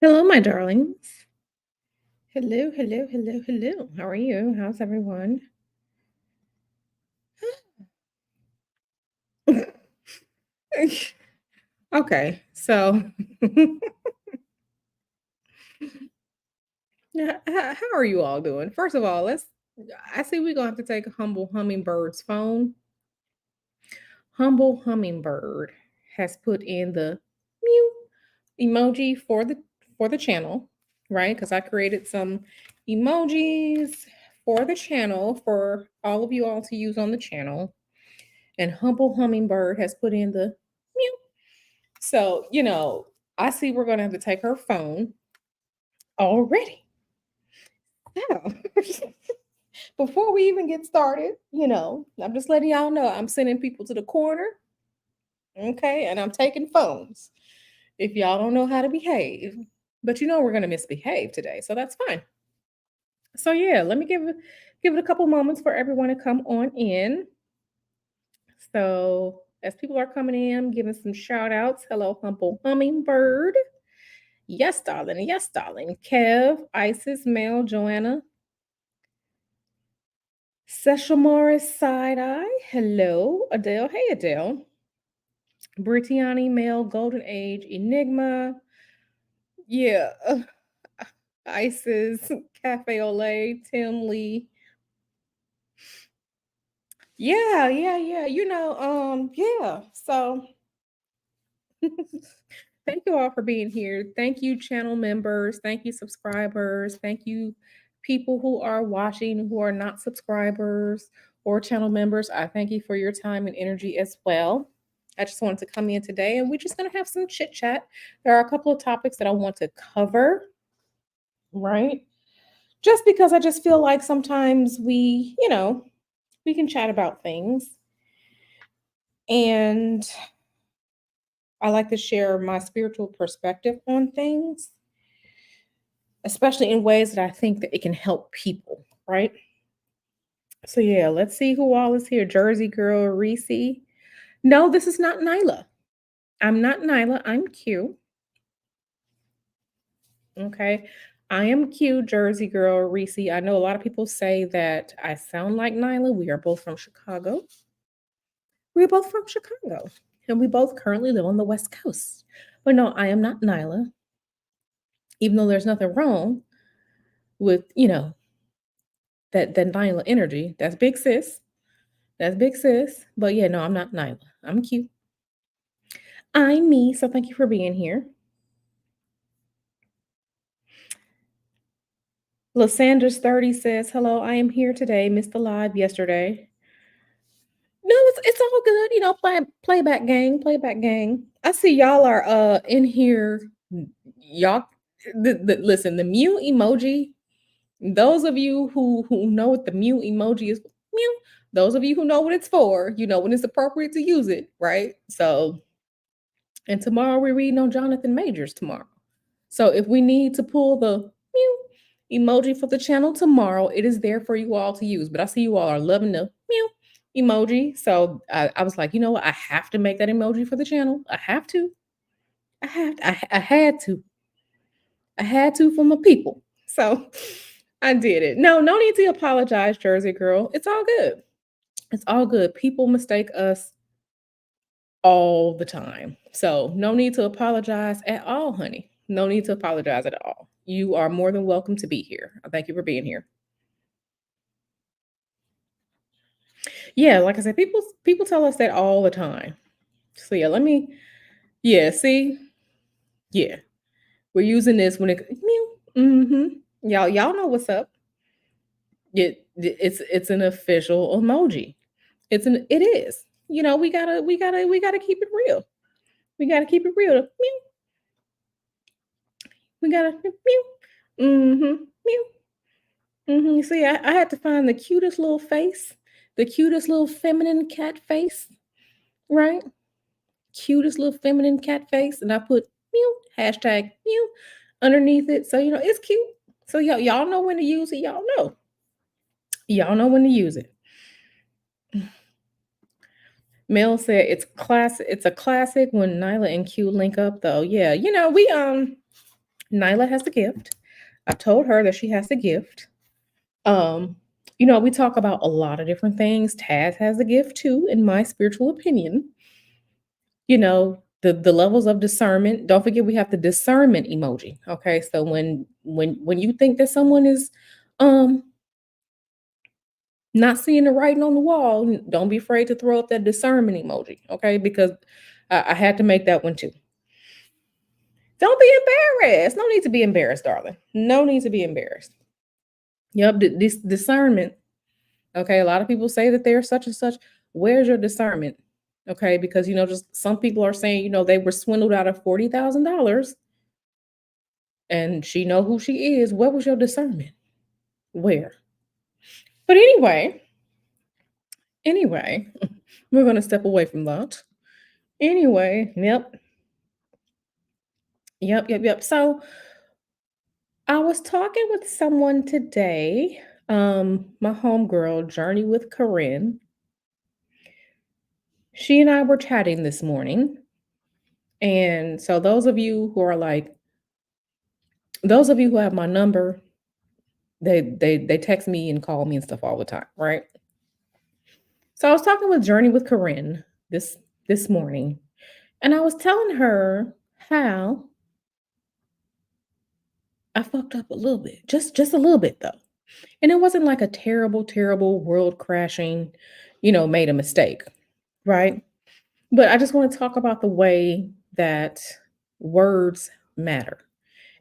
Hello, my darlings. Hello, hello, hello, hello. How are you? How's everyone? Okay, so yeah, how are you all doing? First of all, I see we're gonna have to take Humble Hummingbird's phone. Humble Hummingbird has put in the mew emoji for the channel, right? Because I created some emojis for the channel for all of you all to use on the channel. And Humble Hummingbird has put in the mew. So, I see we're going to have to take her phone already. Yeah. Before we even get started, I'm just letting y'all know I'm sending people to the corner, okay? And I'm taking phones if y'all don't know how to behave. But we're going to misbehave today, so that's fine. So yeah, let me give it a couple moments for everyone to come on in. So as people are coming in, I'm giving some shout outs. Hello, Humble Hummingbird. Yes, darling. Yes, darling. Kev, Isis, Mel, Joanna, Session Morris, Side Eye. Hello, Adele. Hey, Adele. Brittany, Mel, Golden Age, Enigma. Yeah. Isis, Cafe Olay, Tim Lee. Yeah, yeah, yeah. Yeah. So thank you all for being here. Thank you, channel members. Thank you, subscribers. Thank you, people who are watching who are not subscribers or channel members. I thank you for your time and energy as well. I just wanted to come in today and we're just going to have some chit chat. There are a couple of topics that I want to cover, right? Just because I just feel like sometimes we can chat about things. And I like to share my spiritual perspective on things, especially in ways that I think that it can help people, right? So yeah, let's see who all is here. Jersey girl, Reese. No, this is not Nyla. I'm not Nyla. I'm Q. Okay. I am Q, Jersey girl, Reese. I know a lot of people say that I sound like Nyla. We are both from Chicago. We're both from Chicago. And we both currently live on the West Coast. But no, I am not Nyla, even though there's nothing wrong with, that Nyla energy. That's big sis. That's big sis. But yeah, no, I'm not Nyla. I'm cute. I'm me. So thank you for being here. Lysanders 30 says, hello, I am here today. Missed the live yesterday. No, it's all good. Playback gang, playback gang. I see y'all are in here. Y'all listen, the mute emoji. Those of you who know what the mute emoji is, mute. Those of you who know what it's for, you know when it's appropriate to use it, right? So, and tomorrow we're reading on Jonathan Majors tomorrow. So if we need to pull the mew emoji for the channel tomorrow, it is there for you all to use. But I see you all are loving the mew emoji. So I was like, you know what? I have to make that emoji for the channel. I have to. I had to. I had to for my people. So I did it. No need to apologize, Jersey girl. It's all good. It's all good. People mistake us all the time. So no need to apologize at all, honey. No need to apologize at all. You are more than welcome to be here. Thank you for being here. Yeah, like I said, people tell us that all the time. So yeah, see, yeah, we're using this when it y'all know what's up. It's an official emoji. It is. We gotta keep it real. We gotta keep it real. Mew. We gotta mew. Mew. See, I had to find the cutest little face, the cutest little feminine cat face, right? Cutest little feminine cat face, and I put mew hashtag mew underneath it, so it's cute. So y'all know when to use it. Y'all know when to use it. Mel said it's classic. It's a classic when Nyla and Q link up, though. Yeah, we Nyla has a gift. I told her that she has a gift. Um, we talk about a lot of different things. Taz has a gift too, in my spiritual opinion. The levels of discernment. Don't forget we have the discernment emoji. Okay. So when you think that someone is um not seeing the writing on the wall, don't be afraid to throw up that discernment emoji. Okay, because I had to make that one too. Don't be embarrassed. No need to be embarrassed, darling. No need to be embarrassed. Yep, this discernment. Okay, a lot of people say that they're such and such. Where's your discernment? Okay, because just some people are saying, they were swindled out of $40,000, and she know who she is. What was your discernment? Where? But anyway, we're gonna step away from that. Anyway, yep. So I was talking with someone today, my homegirl, Journey with Corinne. She and I were chatting this morning. And so those of you who have my number, they text me and call me and stuff all the time, right? So I was talking with Journey with Corinne this morning, and I was telling her how I fucked up a little bit. Just a little bit though. And it wasn't like a terrible, terrible world crashing, made a mistake, right? But I just want to talk about the way that words matter.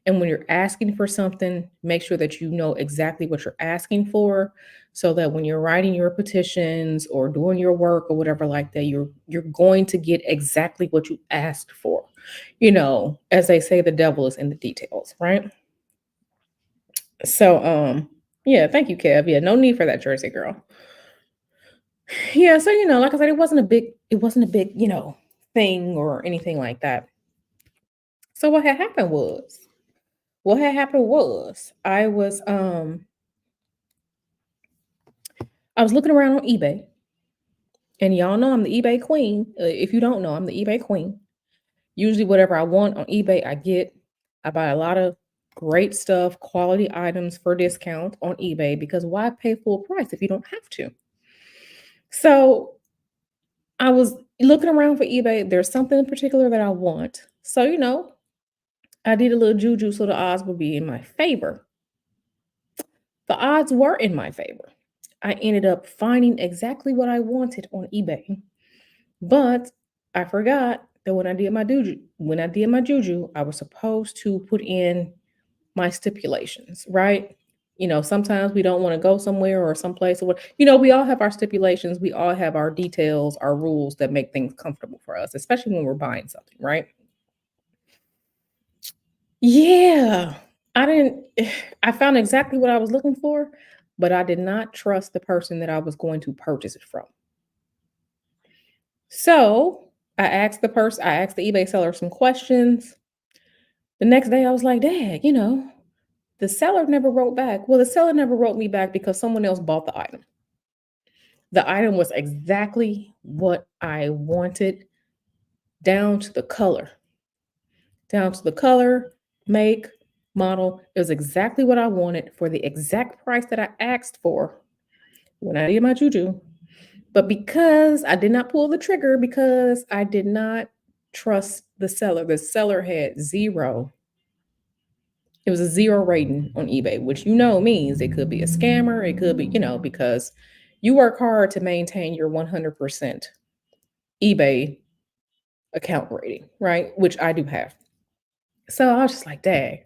And when you're asking for something, make sure that you know exactly what you're asking for so that when you're writing your petitions or doing your work or whatever like that, you're going to get exactly what you asked for. As they say, the devil is in the details, right? So yeah, thank you, Kev. Yeah, no need for that Jersey girl. Yeah, so like I said, it wasn't a big thing or anything like that. So what had happened was I was looking around on eBay, and y'all know I'm the eBay queen. If you don't know, I'm the eBay queen. Usually whatever I want on eBay, I get. I buy a lot of great stuff, quality items for discount on eBay because why pay full price if you don't have to? So I was looking around for eBay. There's something in particular that I want. So, I did a little juju so the odds would be in my favor. The odds were in my favor. I ended up finding exactly what I wanted on eBay. But I forgot that when I did my juju, I was supposed to put in my stipulations, right? Sometimes we don't want to go somewhere or someplace or what. We all have our stipulations, we all have our details, our rules that make things comfortable for us, especially when we're buying something, right? Yeah. I didn't I found exactly what I was looking for, but I did not trust the person that I was going to purchase it from. So, I asked the eBay seller some questions. The next day I was like, "Dad, the seller never wrote back." Well, the seller never wrote me back because someone else bought the item. The item was exactly what I wanted, down to the color. Down to the color, make, model. It was exactly what I wanted for the exact price that I asked for when I did my juju. But because I did not pull the trigger, because I did not trust the seller had zero. It was a zero rating on eBay, which means it could be a scammer. It could be, because you work hard to maintain your 100% eBay account rating, right? Which I do have. So I was just like, dang.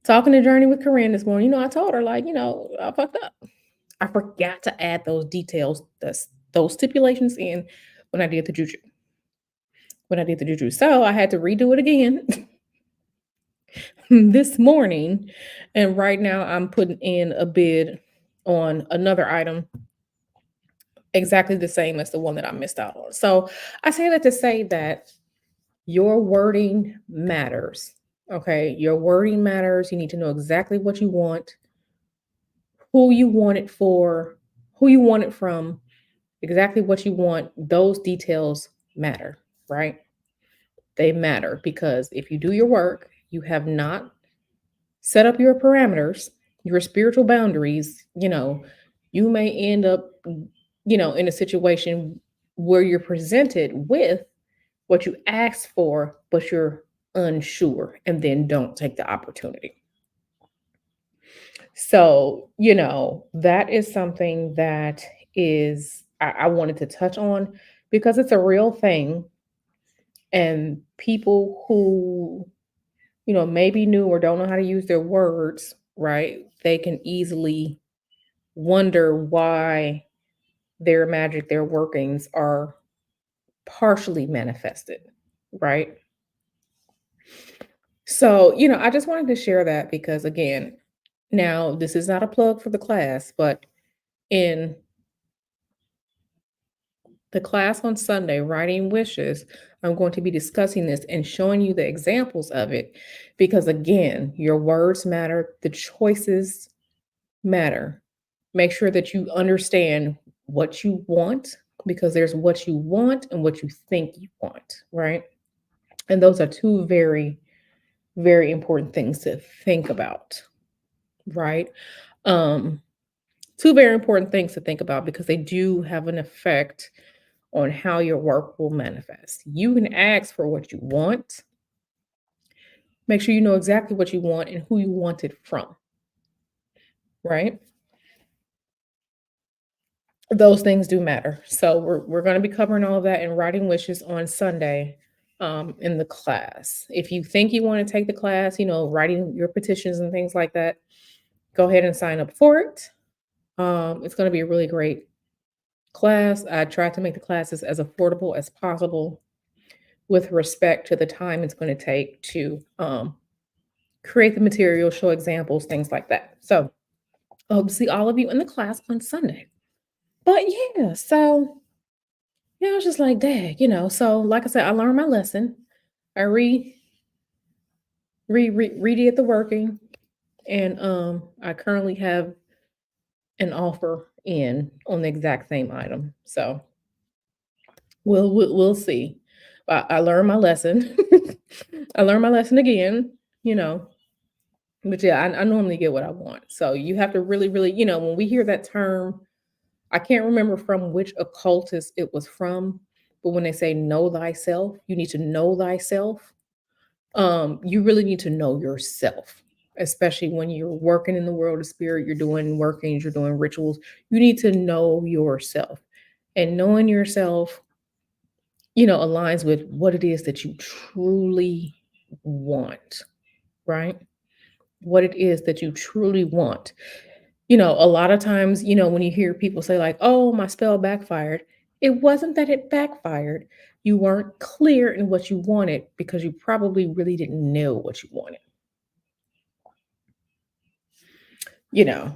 Talking to Journey with Corinne this morning, I told her, like, I fucked up. I forgot to add those details, those stipulations in when I did the juju. So I had to redo it again this morning. And right now I'm putting in a bid on another item exactly the same as the one that I missed out on. So I say that to say that your wording matters. Okay. Your wording matters. You need to know exactly what you want, who you want it for, who you want it from, exactly what you want. Those details matter, right? They matter because if you do your work, you have not Set up your parameters, your spiritual boundaries. You may end up, in a situation where you're presented with what you asked for, but you're unsure, and then don't take the opportunity. So, that is something that is I wanted to touch on because it's a real thing. And people who, maybe new or don't know how to use their words, right? They can easily wonder why their magic, their workings are partially manifested, right? So, I just wanted to share that because, again, now this is not a plug for the class, but in the class on Sunday, Writing Wishes, I'm going to be discussing this and showing you the examples of it because, again, your words matter, the choices matter. Make sure that you understand what you want because there's what you want and what you think you want, right? And those are two very, very important things to think about, right? Um, Two very important things to think about because they do have an effect on how your work will manifest. You can ask for what you want. Make sure you know exactly what you want and who you want it from, right? Those things do matter. So we're going to be covering all of that in Writing Wishes on Sunday in the class. If you think you want to take the class, writing your petitions and things like that, go ahead and sign up for it. It's going to be a really great class. I tried to make the classes as affordable as possible with respect to the time it's going to take to create the material, show examples, things like that. So I hope to see all of you in the class on Sunday. But yeah, so I was just like, dang, So like I said, I learned my lesson. I redid the working, and I currently have an offer in on the exact same item. So we'll see. I learned my lesson. I learned my lesson again. You know, But yeah, I normally get what I want. So you have to really, really, when we hear that term, I can't remember from which occultist it was from, but when they say know thyself, you need to know thyself. You really need to know yourself, especially when you're working in the world of spirit, you're doing workings, you're doing rituals. You need to know yourself. And knowing yourself, aligns with what it is that you truly want, right? What it is that you truly want. A lot of times, when you hear people say, like, oh, my spell backfired, it wasn't that it backfired. You weren't clear in what you wanted because you probably really didn't know what you wanted,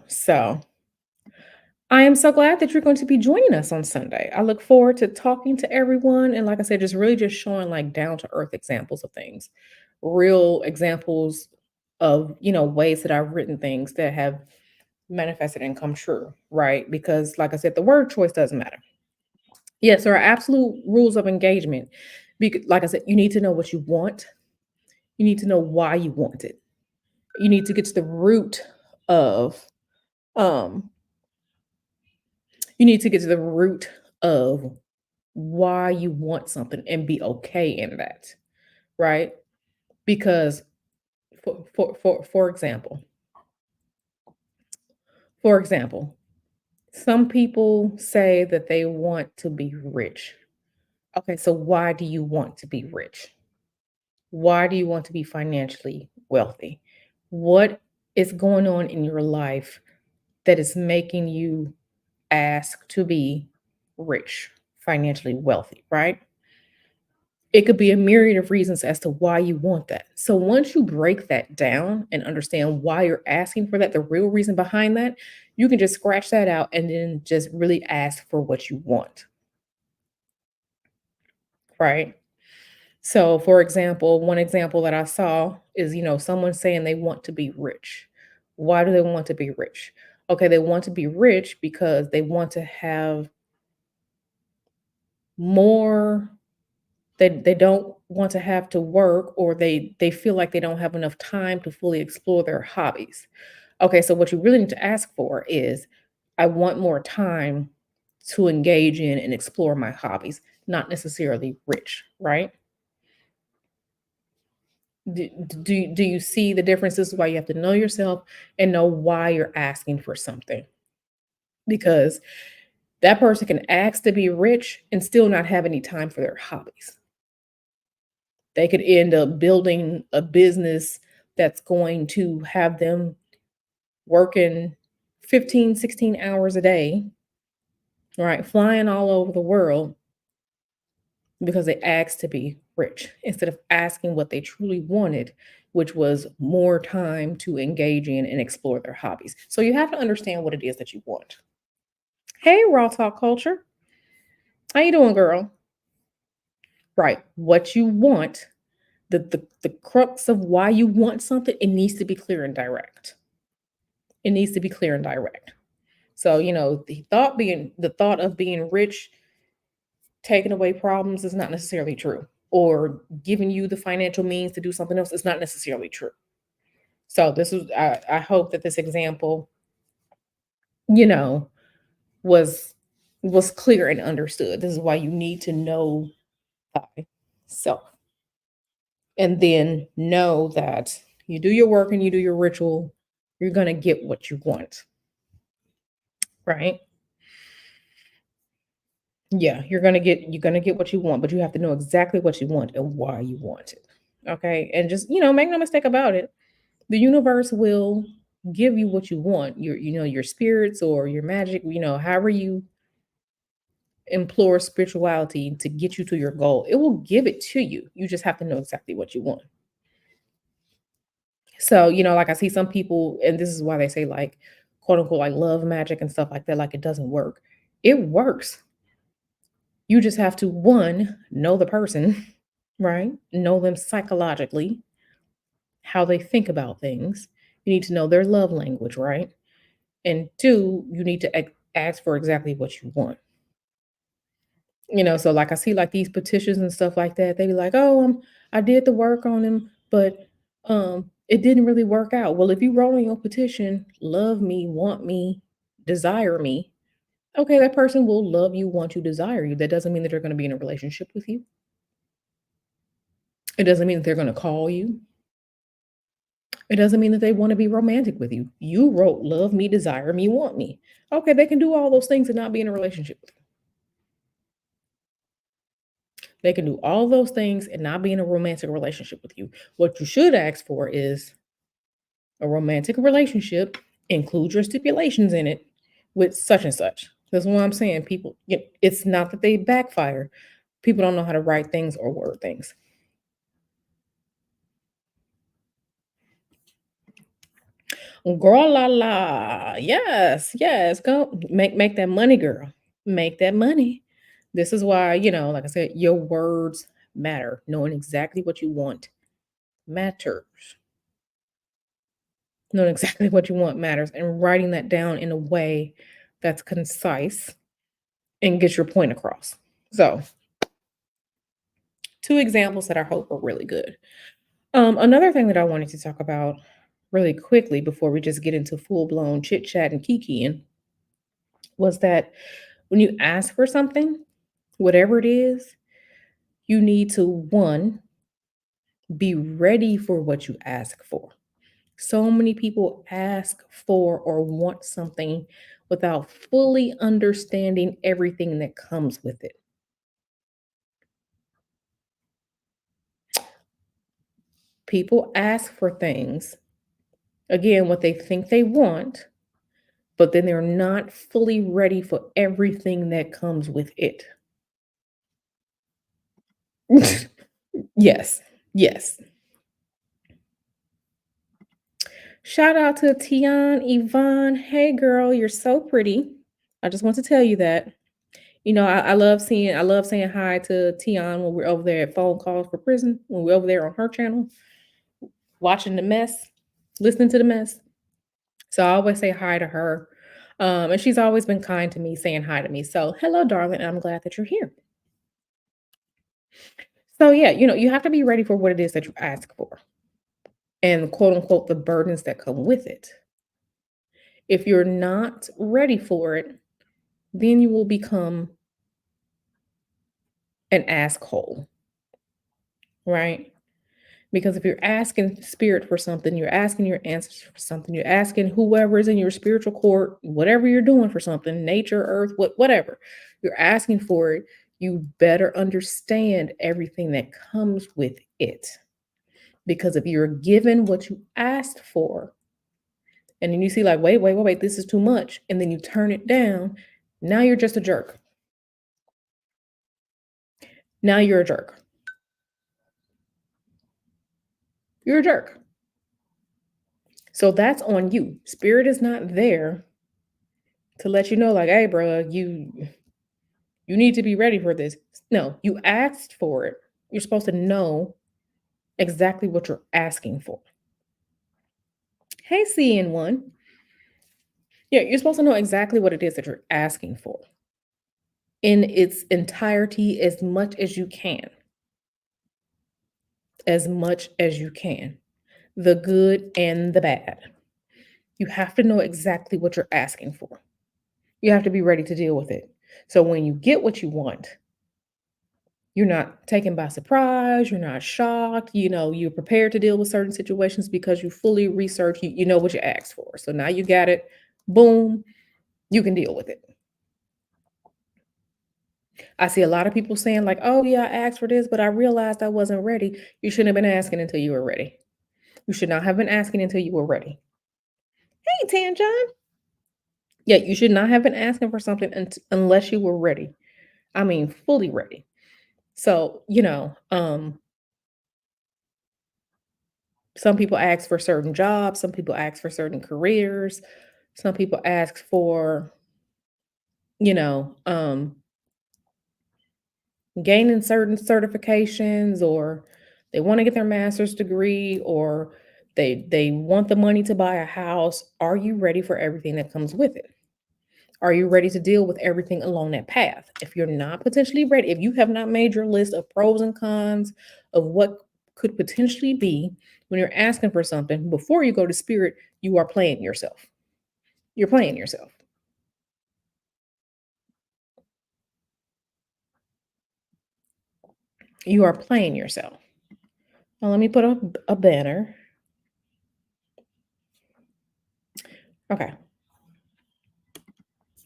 So I am so glad that you're going to be joining us on Sunday. I look forward to talking to everyone. And like I said, just really just showing like down to earth examples of things, real examples of, ways that I've written things that have manifested and come true, right? Because like I said, the word choice doesn't matter. Yes, there are absolute rules of engagement. Like I said, you need to know what you want. You need to know why you want it. You need to get to the root of um you need to get to the root of why you want something and be okay in that, right? Because for example, some people say that they want to be rich. Okay, so why do you want to be rich? Why do you want to be financially wealthy? What is going on in your life that is making you ask to be rich, financially wealthy, right? It could be a myriad of reasons as to why you want that. So once you break that down and understand why you're asking for that, the real reason behind that, you can just scratch that out and then just really ask for what you want, right? So, for example, one example that I saw is, someone saying they want to be rich. Why do they want to be rich? Okay, they want to be rich because they want to have more They don't want to have to work, or they feel like they don't have enough time to fully explore their hobbies. Okay, so what you really need to ask for is, I want more time to engage in and explore my hobbies, not necessarily rich, right? Do you see the difference? This is why you have to know yourself and know why you're asking for something. Because that person can ask to be rich and still not have any time for their hobbies. They could end up building a business that's going to have them working 15, 16 hours a day, right? Flying all over the world because they asked to be rich instead of asking what they truly wanted, which was more time to engage in and explore their hobbies. So you have to understand what it is that you want. Hey, Raw Talk Culture. How you doing, girl? Right. What you want, the crux of why you want something, it needs to be clear and direct. It needs to be clear and direct. So, the thought of being rich taking away problems is not necessarily true. Or giving you the financial means to do something else is not necessarily true. So I hope that this example, you know, was was clear and understood. This is why you need to know thyself. And then know that you do your work and you do your ritual, you're gonna get what you want. Right? Yeah, you're gonna get what you want, but you have to know exactly what you want and why you want it. Okay. And just, make no mistake about it. The universe will give you what you want. Your spirits or your magic, however you implore spirituality to get you to your goal, it will give it to you. You just have to know exactly what you want. So, like I see some people, and this is why they say like quote unquote like love magic and stuff like that, like it doesn't work. It works. You just have to one, know the person, right? Know them psychologically, how they think about things. You need to know their love language, right? And two, you need to ask for exactly what you want. So like I see like these petitions and stuff like that. They be like, "Oh, I did the work on him, but it didn't really work out." Well, if you wrote on your petition, "Love me, want me, desire me," okay, that person will love you, want you, desire you. That doesn't mean that they're going to be in a relationship with you. It doesn't mean that they're going to call you. It doesn't mean that they want to be romantic with you. You wrote love me, desire me, want me. Okay, they can do all those things and not be in a relationship with you. They can do all those things and not be in a romantic relationship with you. What you should ask for is a romantic relationship, include your stipulations in it with such and such. That's what I'm saying. People, it's not that they backfire. People don't know how to write things or word things. Girl la la. Yes, yes. Go make that money, girl. Make that money. This is why, like I said, your words matter. Knowing exactly what you want matters. Knowing exactly what you want matters, and writing that down in a way that's concise and gets your point across. So, two examples that I hope are really good. Another thing that I wanted to talk about really quickly before we just get into full blown chit chat and kikiing was that when you ask for something, whatever it is, you need to one, be ready for what you ask for. So many people ask for or want something without fully understanding everything that comes with it. People ask for things, again, what they think they want, but then they're not fully ready for everything that comes with it. Yes, yes. Shout out to Tian Yvonne. Hey girl, you're so pretty. I just want to tell you that. I love saying hi to Tian when we're over there at Phone Calls for Prison, when we're over there on her channel, watching the mess, listening to the mess. So I always say hi to her. And she's always been kind to me, saying hi to me. So hello, darling, and I'm glad that you're here. So yeah, you have to be ready for what it is that you ask for and quote unquote the burdens that come with it. If you're not ready for it, then you will become an asshole, right? Because if you're asking spirit for something, you're asking your ancestors for something, you're asking whoever is in your spiritual court, whatever you're doing for something, nature, earth, whatever, you're asking for it, you better understand everything that comes with it. Because if you're given what you asked for, and then you see, like, wait, this is too much, and then you turn it down, now you're just a jerk. Now you're a jerk. You're a jerk. So that's on you. Spirit is not there to let you know, like, hey, bro, you need to be ready for this. No, you asked for it. You're supposed to know exactly what you're asking for. Hey, seeing one. Yeah, you're supposed to know exactly what it is that you're asking for in its entirety as much as you can. As much as you can. The good and the bad. You have to know exactly what you're asking for. You have to be ready to deal with it. So when you get what you want, you're not taken by surprise, you're not shocked, you're prepared to deal with certain situations because you fully research, you know what you asked for. So now you got it, boom, you can deal with it. I see a lot of people saying, like, oh yeah, I asked for this, but I realized I wasn't ready. You shouldn't have been asking until you were ready. You should not have been asking until you were ready. Hey, Tan John. Yeah, you should not have been asking for something unless you were ready. I mean, fully ready. So, some people ask for certain jobs, some people ask for certain careers, some people ask for, you know, um, gaining certain certifications, or they want to get their master's degree, or they want the money to buy a house. Are you ready for everything that comes with it? Are you ready to deal with everything along that path? If you're not potentially ready, if you have not made your list of pros and cons of what could potentially be when you're asking for something, before you go to spirit, you are playing yourself. You're playing yourself. You are playing yourself. Now, let me put a banner. Okay.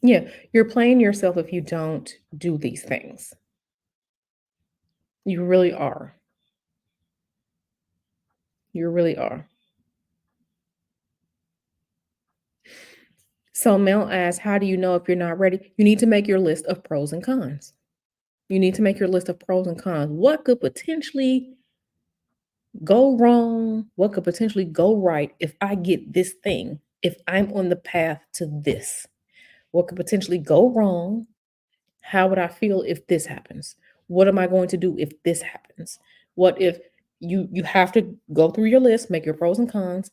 Yeah, you're playing yourself if you don't do these things. You really are. You really are. So Mel asks, how do you know if you're not ready? You need to make your list of pros and cons. You need to make your list of pros and cons. What could potentially go wrong? What could potentially go right if I get this thing? If I'm on the path to this? What could potentially go wrong? How would I feel if this happens? What am I going to do if this happens? What if you have to go through your list, make your pros and cons.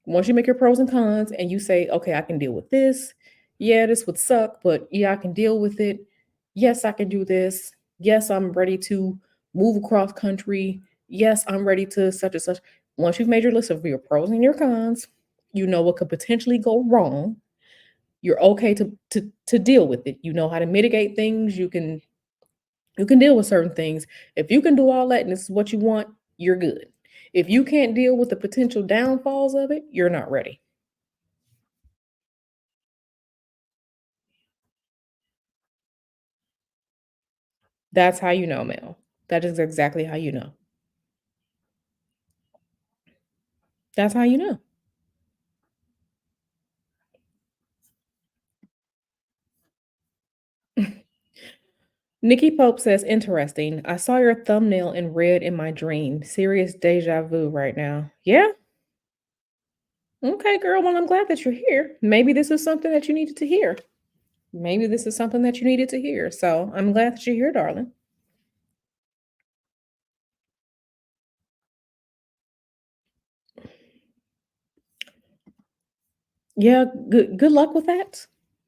Once you make your pros and cons and you say, okay, I can deal with this. Yeah, this would suck, but yeah, I can deal with it. Yes, I can do this. Yes, I'm ready to move across country. Yes, I'm ready to such and such. Once you've made your list of your pros and your cons, you know what could potentially go wrong. You're okay to deal with it. You know how to mitigate things. You can deal with certain things. If you can do all that and this is what you want, you're good. If you can't deal with the potential downfalls of it, you're not ready. That's how you know, Mel. That is exactly how you know. That's how you know. Nikki Pope says, interesting. I saw your thumbnail in red in my dream. Serious deja vu right now. Yeah. Okay, girl. Well, I'm glad that you're here. Maybe this is something that you needed to hear. Maybe this is something that you needed to hear. So I'm glad that you're here, darling. Yeah, good luck with that.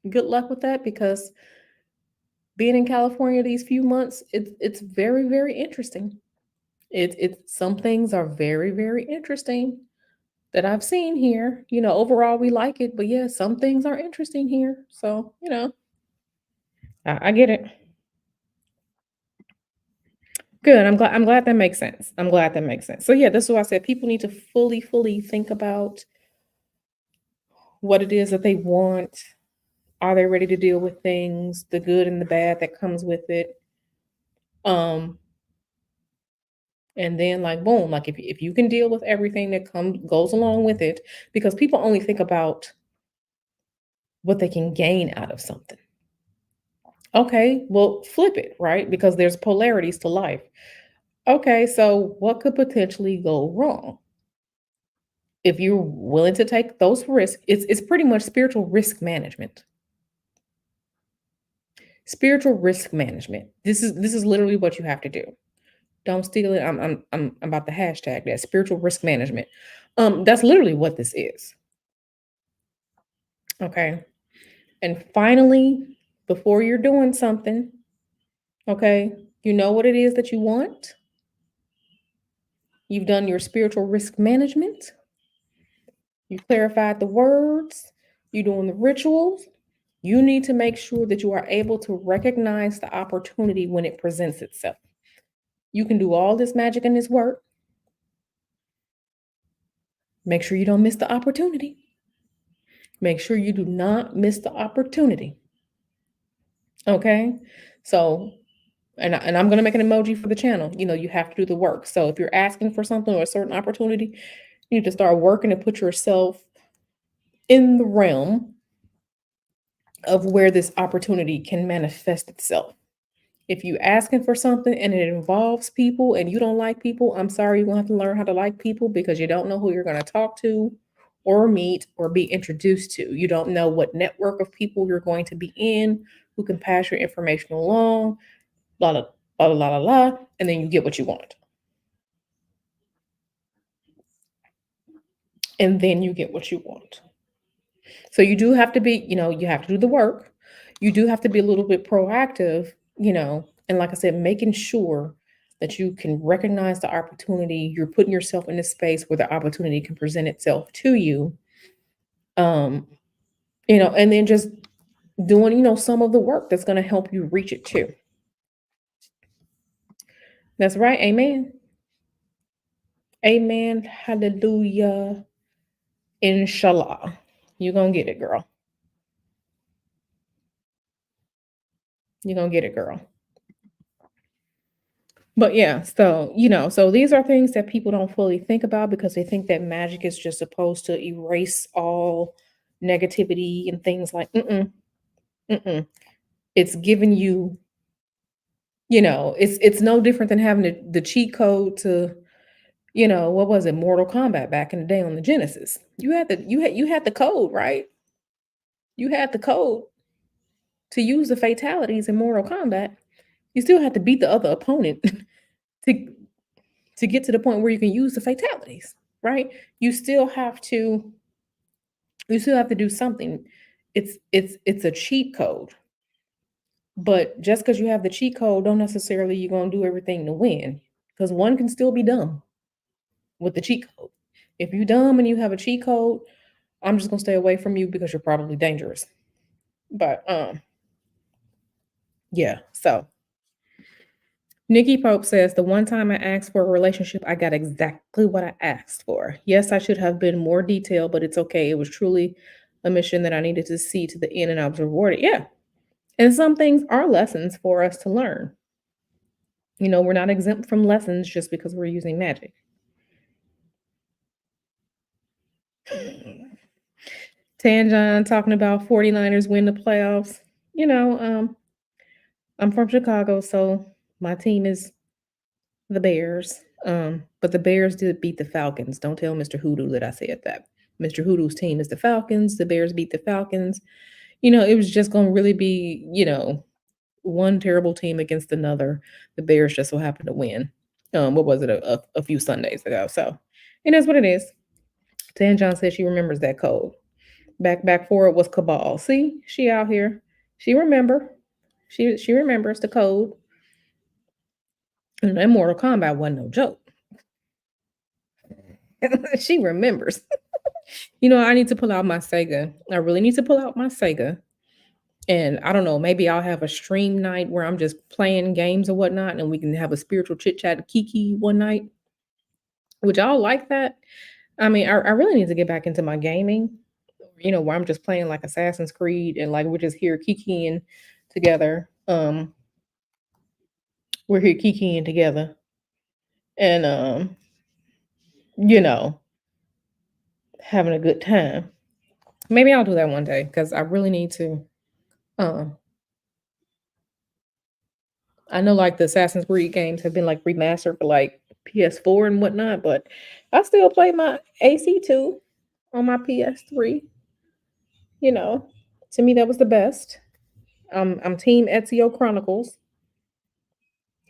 Good luck with that, because being in California these few months, it's very, very interesting. Some things are very, very interesting that I've seen here. Overall we like it, but yeah, some things are interesting here. So, I get it. Good. I'm glad that makes sense. I'm glad that makes sense. So yeah, this is why I said people need to fully, fully think about what it is that they want. Are they ready to deal with things, the good and the bad that comes with it? Um, and then like boom, like if you can deal with everything that comes goes along with it, because people only think about what they can gain out of something. Okay, well, flip it, right? Because there's polarities to life. Okay, so what could potentially go wrong? If you're willing to take those risks, it's pretty much spiritual risk management. Spiritual risk management. This is literally what you have to do. Don't steal it. I'm about the hashtag that spiritual risk management. That's literally what this is. Okay. And finally, before you're doing something, okay, you know what it is that you want. You've done your spiritual risk management. You clarified the words. You're doing the rituals. You need to make sure that you are able to recognize the opportunity when it presents itself. You can do all this magic and this work. Make sure you don't miss the opportunity. Make sure you do not miss the opportunity. Okay? So, and I'm going to make an emoji for the channel. You have to do the work. So, if you're asking for something or a certain opportunity, you need to start working to put yourself in the realm of where this opportunity can manifest itself. If you asking for something and it involves people and you don't like people, I'm sorry, you're gonna have to learn how to like people because you don't know who you're gonna talk to or meet or be introduced to. You don't know what network of people you're going to be in who can pass your information along, blah blah blah blah blah, blah, and then you get what you want. And then you get what you want. So you do have to be, you have to do the work. You do have to be a little bit proactive, and like I said, making sure that you can recognize the opportunity. You're putting yourself in a space where the opportunity can present itself to you. Um, and then just doing, some of the work that's going to help you reach it too. That's right. Amen. Amen. Hallelujah. Inshallah. You're going to get it, girl. You're going to get it, girl. But yeah, so these are things that people don't fully think about because they think that magic is just supposed to erase all negativity and things like mm-mm. It's giving you, it's no different than having the cheat code to, what was it, Mortal Kombat back in the day on the Genesis. You had the code, right? You had the code to use the fatalities in Mortal Kombat. You still had to beat the other opponent to to get to the point where you can use the fatalities, right? You still have to do something. It's a cheat code. But just because you have the cheat code, don't necessarily you're gonna do everything to win. Because one can still be dumb with the cheat code. If you're dumb and you have a cheat code, I'm just gonna stay away from you because you're probably dangerous. But yeah, so Nikki Pope says, the one time I asked for a relationship, I got exactly what I asked for. Yes, I should have been more detailed, but it's okay. It was truly a mission that I needed to see to the end and I was rewarded. Yeah. And some things are lessons for us to learn. We're not exempt from lessons just because we're using magic. Tanjon talking about 49ers win the playoffs. You know, um, I'm from Chicago, so my team is the Bears. But the Bears did beat the Falcons. Don't tell Mr. Hoodoo that I said that. Mr. Hoodoo's team is the Falcons. The Bears beat the Falcons. It was just going to really be, one terrible team against another. The Bears just so happened to win. What was it, a few Sundays ago? So it is what it is. Tan John says she remembers that code. Back for it was Cabal. See, she out here. She remembers the code. And that Mortal Kombat wasn't no joke. She remembers. I need to pull out my Sega. I really need to pull out my Sega. And I don't know, maybe I'll have a stream night where I'm just playing games or whatnot, and we can have a spiritual chit chat Kiki one night. Would y'all like that? I mean, I really need to get back into my gaming, where I'm just playing like Assassin's Creed and like we're just here kikiing together. We're here kikiing together and you know, having a good time. Maybe I'll do that one day because I really need to. Um, I know like the Assassin's Creed games have been like remastered for like PS4 and whatnot, but I still play my AC2 on my PS3. You know, to me that was the best. I'm Team Ezio Chronicles.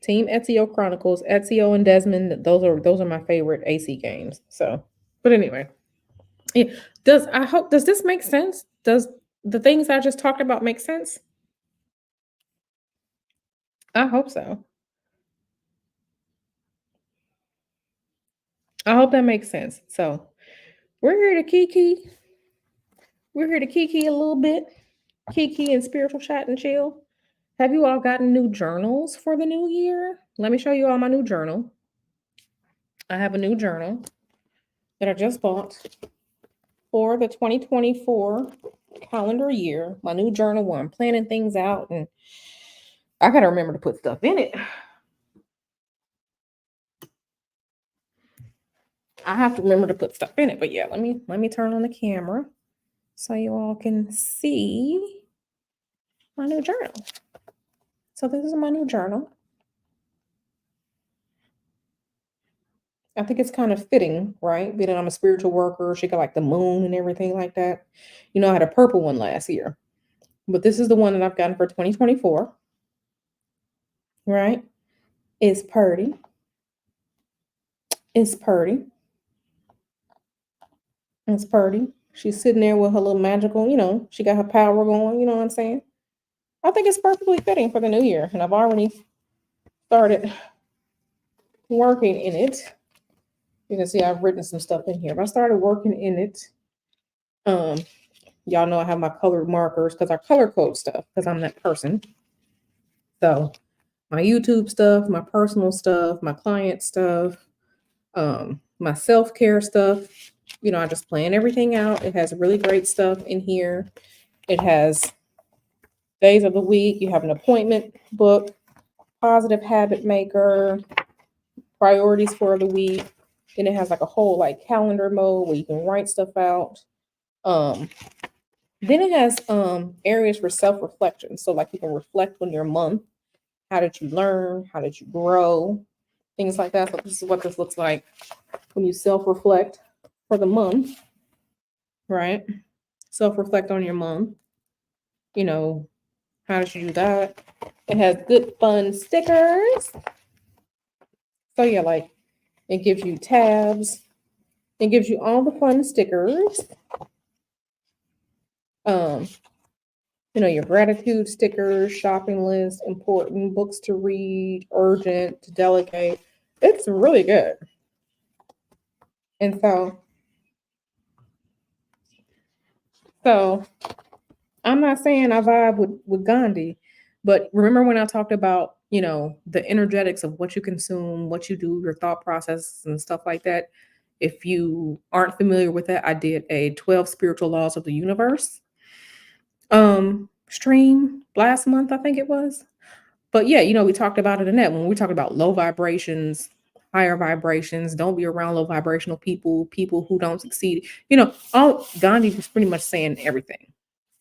Team Ezio Chronicles, Ezio and Desmond. Those are my favorite AC games. So, but anyway, yeah. Does this make sense? Does the things I just talked about make sense? I hope so. I hope that makes sense. So we're here to Kiki. We're here to Kiki a little bit. Kiki and spiritual chat and chill. Have you all gotten new journals for the new year? Let me show you all my new journal. I have a new journal that I just bought for the 2024 calendar year. My new journal where I'm planning things out, and I gotta remember to put stuff in it. I have to remember to put stuff in it. But yeah, let me turn on the camera so you all can see my new journal. So this is my new journal. I think it's kind of fitting, right? Being that I'm a spiritual worker, she got like the moon and everything like that. I had a purple one last year, but this is the one that I've gotten for 2024, right? It's purdy. It's purdy. It's purdy. She's sitting there with her little magical, she got her power going, you know what I'm saying? I think it's perfectly fitting for the new year. And I've already started working in it. You can see I've written some stuff in here, but I started working in it. Y'all know I have my colored markers because I color code stuff because I'm that person. So my YouTube stuff, my personal stuff, my client stuff, my self-care stuff. I just plan everything out. It has really great stuff in here. It has days of the week. You have an appointment book, positive habit maker, priorities for the week. Then it has like a whole like calendar mode where you can write stuff out. Then it has areas for self-reflection. So like you can reflect on your month. How did you learn? How did you grow? Things like that. So this is what this looks like when you self-reflect for the month, right? Self-reflect on your month. How did you do that? It has good fun stickers. So yeah, like it gives you tabs. It gives you all the fun stickers. Your gratitude stickers, shopping list, important, books to read, urgent, to delegate. It's really good. And so I'm not saying I vibe with Gandhi, but remember when I talked about, the energetics of what you consume, what you do, your thought processes and stuff like that. If you aren't familiar with that, I did a 12 spiritual laws of the universe stream last month, I think it was. But yeah, we talked about it in that when we talked about low vibrations, higher vibrations, don't be around low vibrational people who don't succeed. All Gandhi was pretty much saying everything.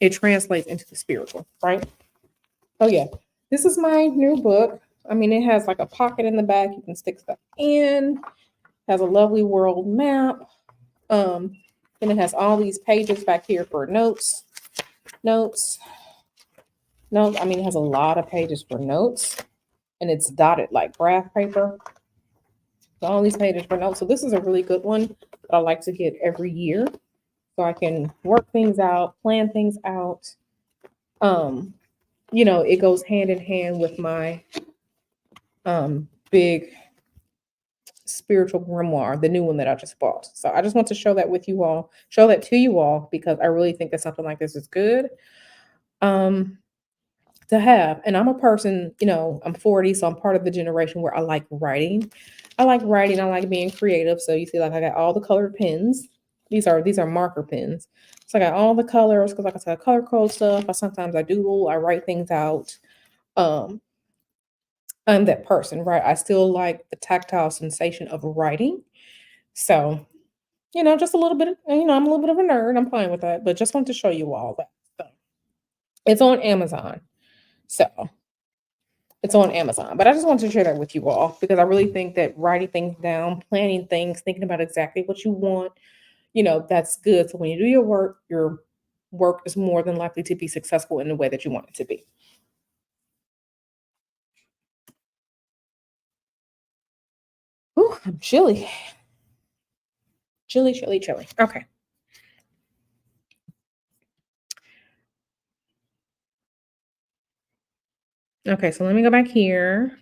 It translates into the spiritual, right? Oh yeah. This is my new book. I mean, it has like a pocket in the back. You can stick stuff in. Has a lovely world map. Then it has all these pages back here for notes. Notes. I mean, it has a lot of pages for notes. And it's dotted like graph paper. So all these pages for notes. So this is a really good one that I like to get every year. So I can work things out, plan things out. It goes hand in hand with my big spiritual grimoire, the new one that I just bought. So I just want to show that with you all, show that to you all, because I really think that something like this is good. Um, to have. And I'm a person, I'm 40, so I'm part of the generation where I like writing. I like writing, I like being creative. So you see, like I got all the colored pens. These are marker pens. So I got all the colors because like I said, I color code stuff. I doodle, I write things out. Um, I'm that person, right? I still like the tactile sensation of writing. So, just a little bit, I'm a little bit of a nerd. I'm fine with that, but just want to show you all that. So, it's on Amazon. So it's on Amazon. But I just wanted to share that with you all because I really think that writing things down, planning things, thinking about exactly what you want, that's good. So when you do your work is more than likely to be successful in the way that you want it to be. Ooh, I'm chilly. Chilly, chilly, chilly. Okay. Okay, so let me go back here.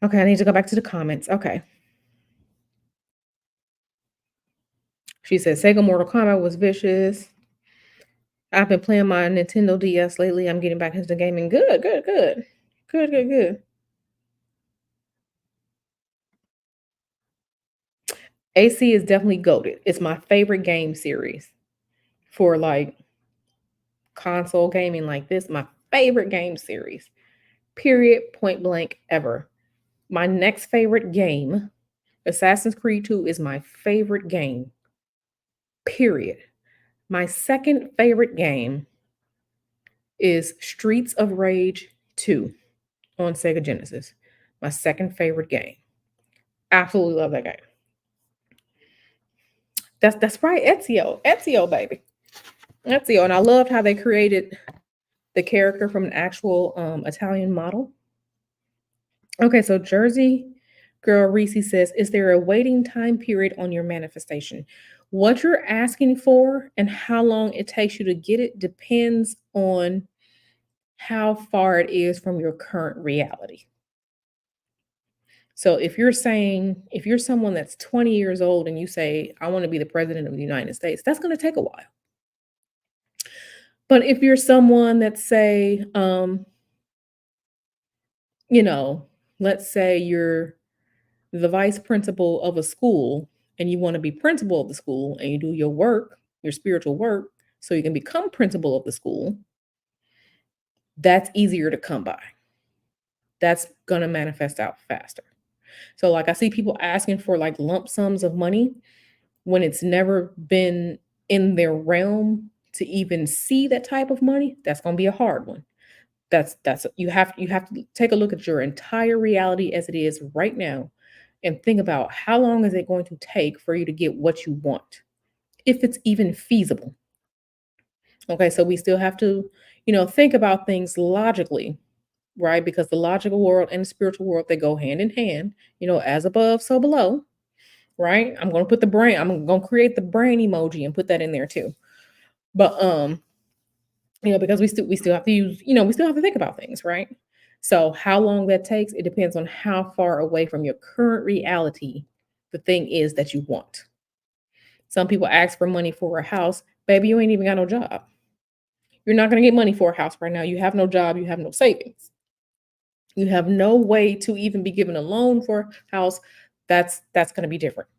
Okay, I need to go back to the comments. Okay. She said Sega Mortal Kombat was vicious. I've been playing my Nintendo DS lately. I'm getting back into gaming. Good, good, good. Good, good, good. AC is definitely goated. It's my favorite game series for like console gaming like this. My favorite game series. Period, point blank, ever. My next favorite game, Assassin's Creed 2, is my favorite game. Period. My second favorite game is Streets of Rage 2 on Sega Genesis. My second favorite game. Absolutely love that game. That's right, Ezio, baby, Ezio, and I loved how they created the character from an actual Italian model. Okay, so Jersey Girl Reese says, "Is there a waiting time period on your manifestation? What you're asking for and how long it takes you to get it depends on how far it is from your current reality." So if you're someone that's 20 years old and you say, "I want to be the president of the United States," that's going to take a while. But if you're someone that say, you know, let's say you're the vice principal of a school and you want to be principal of the school and you do your work, your spiritual work, so you can become principal of the school, that's easier to come by. That's going to manifest out faster. So, like, I see people asking for like lump sums of money when it's never been in their realm to even see that type of money. That's going to be a hard one. That's you have to take a look at your entire reality as it is right now and think about how long is it going to take for you to get what you want, if it's even feasible. Okay, so we still have to, think about things logically, right? Because the logical world and the spiritual world, they go hand in hand, as above, so below, right? I'm going to put the brain, I'm going to create the brain emoji and put that in there too. But because we still have to use, we still have to think about things, right? So how long that takes, it depends on how far away from your current reality the thing is that you want. Some people ask for money for a house. Baby, you ain't even got no job. You're not going to get money for a house right now. You have no job, you have no savings. You have no way to even be given a loan for a house. That's going to be different.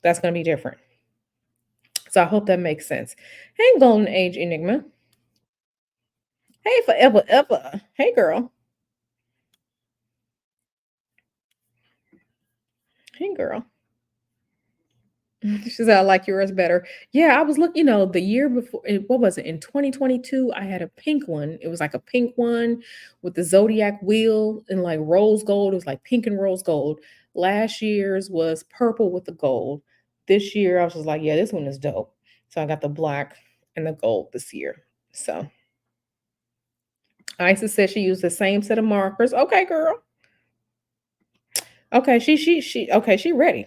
That's going to be different. So I hope that makes sense. Hey, Golden Age Enigma. Hey, forever, ever. Hey, girl. Hey, girl. She said, "I like yours better." Yeah, I was looking, the year before, what was it? In 2022, I had a pink one. It was like a pink one with the zodiac wheel and like rose gold. It was like pink and rose gold. Last year's was purple with the gold. This year, I was just like, yeah, this one is dope. So I got the black and the gold this year. So Isis said she used the same set of markers. Okay, girl. Okay, okay, she ready.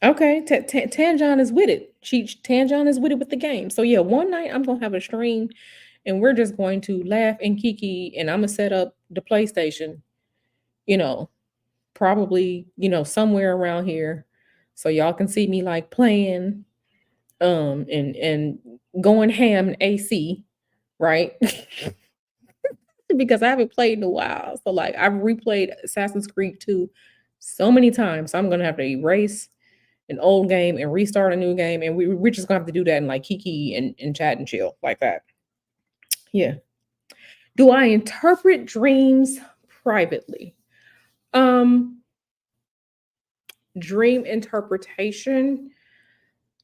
Okay, Tanjon is with it. Tanjon is with it with the game. So yeah, one night I'm gonna have a stream, and we're just going to laugh and Kiki, and I'm gonna set up the PlayStation, you know, probably, somewhere around here. So y'all can see me like playing and going ham and AC, right? Because I haven't played in a while. So like I've replayed Assassin's Creed 2 so many times. So I'm gonna have to erase an old game and restart a new game. And we're just gonna have to do that in like Kiki and chat and chill like that. Yeah. Do I interpret dreams privately? Um, Dream interpretation.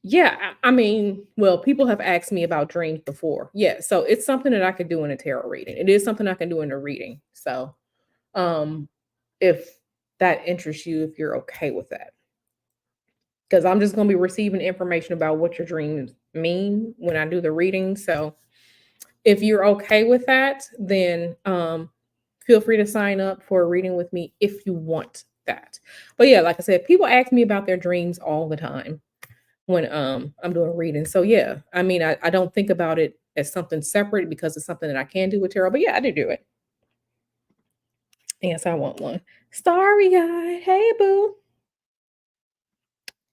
Yeah, I mean, well, people have asked me about dreams before. Yeah, so it's something that I could do in a tarot reading. It is something I can do in a reading. So, um, if that interests you, if you're okay with that, because I'm just going to be receiving information about what your dreams mean when I do the reading. So, if you're okay with that, then feel free to sign up for a reading with me if you want that. But yeah, like I said, people ask me about their dreams all the time when I'm doing a reading. So yeah, I mean, I don't think about it as something separate because it's something that I can do with tarot. But yeah, I do it. Yes, I want one. Starry guy. Hey boo.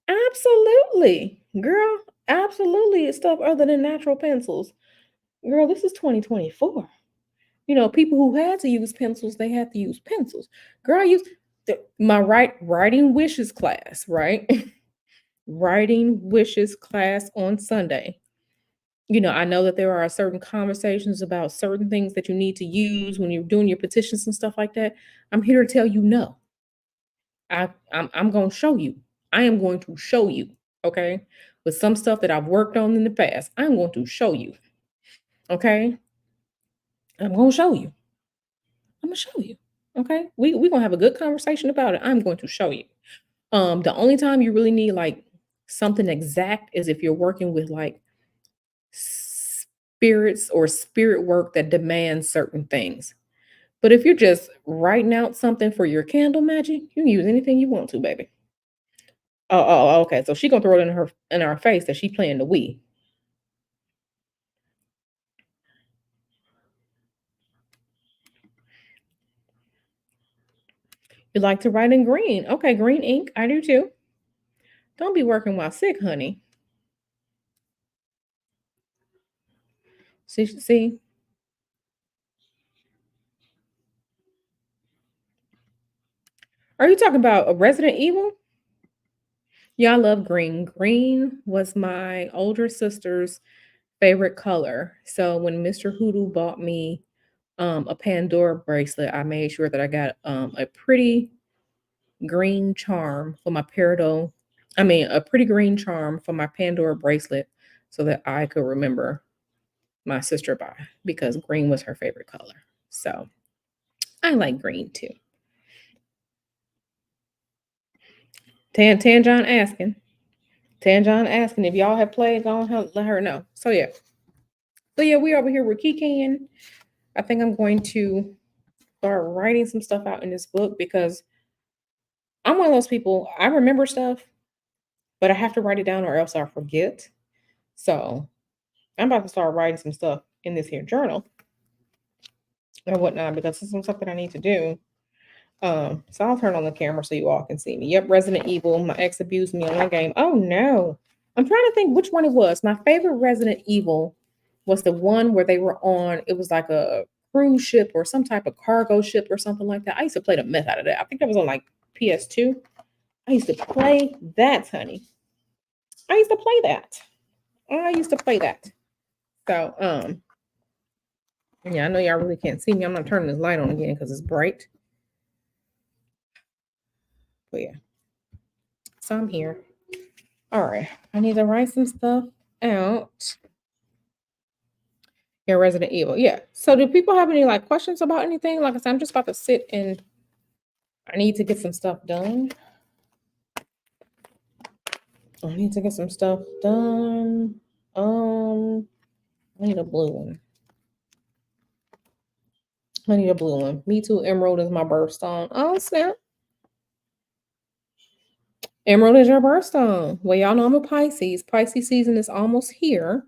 Absolutely. Girl, absolutely. It's stuff other than natural pencils. Girl, this is 2024. People who had to use pencils, they had to use pencils. Girl, I used my writing wishes class, right? Writing wishes class on Sunday. I know that there are certain conversations about certain things that you need to use when you're doing your petitions and stuff like that. I'm here to tell you no. I'm going to show you. I am going to show you. Okay. With some stuff that I've worked on in the past, I'm going to show you. Okay. I'm going to show you. I'm going to show you. Okay. We're going to have a good conversation about it. I'm going to show you. The only time you really need like something exact is if you're working with like spirits or spirit work that demands certain things. But if you're just writing out something for your candle magic, you can use anything you want to, baby. Oh, okay. So she gonna throw it in our face that she playing the Wii. You like to write in green? Okay, green ink. I do too. Don't be working while sick, honey. See. Are you talking about a Resident Evil? Yeah, I love green. Green was my older sister's favorite color. So when Mr. Hoodoo bought me a Pandora bracelet, I made sure that I got a pretty green charm for my peridot. I mean, a pretty green charm for my Pandora bracelet so that I could remember my sister by because green was her favorite color. So I like green too. Tan asking. Tan John asking if y'all have played, go on, let her know. So yeah. So yeah, we over here with Kiki. I think I'm going to start writing some stuff out in this book because I'm one of those people, I remember stuff, but I have to write it down or else I'll forget. So I'm about to start writing some stuff in this here journal or whatnot because it's some stuff that I need to do. So I'll turn on the camera so you all can see me. Yep, Resident Evil. My ex abused me on that game. Oh no. I'm trying to think which one it was. My favorite Resident Evil was the one where they were on, it was like a cruise ship or some type of cargo ship or something like that. I used to play the mess out of that. I think that was on like PS2. I used to play that, honey. I used to play that. I used to play that. So, yeah, I know y'all really can't see me. I'm not turning this light on again because it's bright. But yeah. So I'm here. All right. I need to write some stuff out. Yeah, Resident Evil. Yeah. So do people have any like questions about anything? Like I said, I'm just about to sit and I need to get some stuff done. I need to get some stuff done. I need a blue one. I need a blue one. Me too. Emerald is my birthstone. Oh snap. Emerald is your birthstone. Well, y'all know I'm a Pisces. Pisces season is almost here.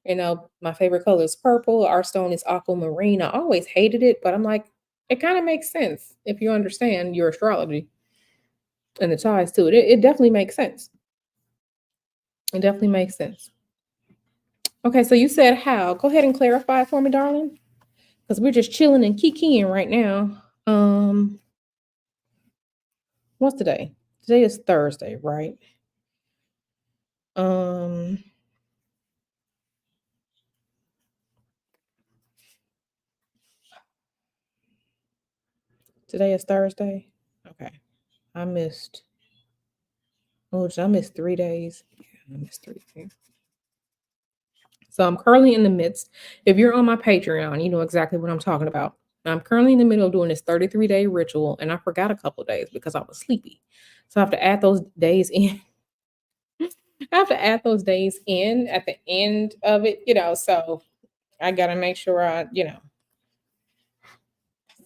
My favorite color is purple. Our stone is aquamarine. I always hated it, but I'm like, it kind of makes sense if you understand your astrology and the ties to it. It definitely makes sense. It definitely makes sense. Okay, so you said how? Go ahead and clarify for me, darling, because we're just chilling and kikiing right now. What's today? Today is Thursday, right? Um, Today is Thursday. Okay, I missed. Oh, I missed 3 days. Yeah, I missed 3 days. So I'm currently in the midst. If you're on my Patreon, you know exactly what I'm talking about. I'm currently in the middle of doing this 33-day ritual, and I forgot a couple of days because I was sleepy. So I have to add those days in. I have to add those days in at the end of it. So I gotta make sure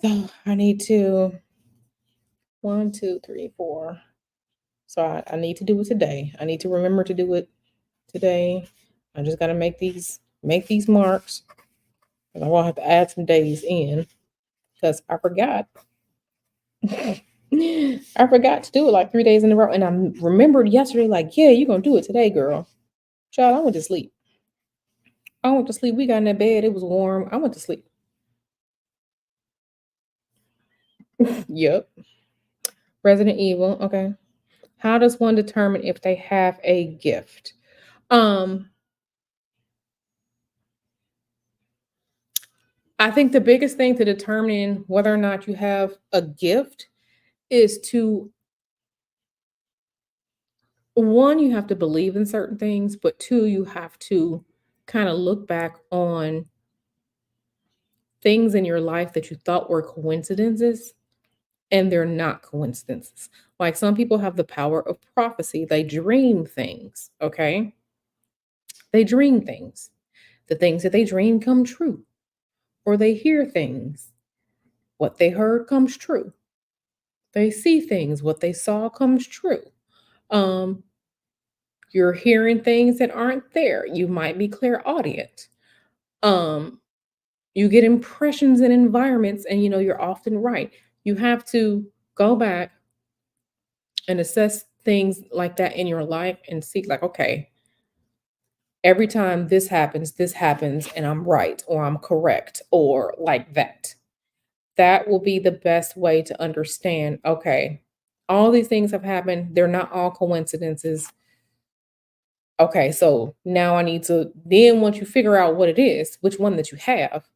So I need to 1, 2, 3, 4. So I need to do it today. I need to remember to do it today. I just gotta make these marks. And I will have to add some days in because I forgot. I forgot to do it like 3 days in a row. And I remembered yesterday, like, yeah, you're gonna do it today, girl. Child, I went to sleep. I went to sleep. We got in that bed. It was warm. I went to sleep. Yep. Resident Evil. Okay. How does one determine if they have a gift? Um, I think the biggest thing to determine whether or not you have a gift is to one, you have to believe in certain things, but two, you have to kind of look back on things in your life that you thought were coincidences and they're not coincidences. Like some people have the power of prophecy, they dream things, okay? They dream things. The things that they dream come true, or they hear things. What they heard comes true. They see things, what they saw comes true. Um, you're hearing things that aren't there. You might be clairaudient. Um, you get impressions in environments, and you're often right. You have to go back and assess things like that in your life and see, like, okay, every time this happens, and I'm right, or I'm correct, or like that. That will be the best way to understand, okay, all these things have happened. They're not all coincidences. Okay, so now I need to, then once you figure out what it is, which one that you have,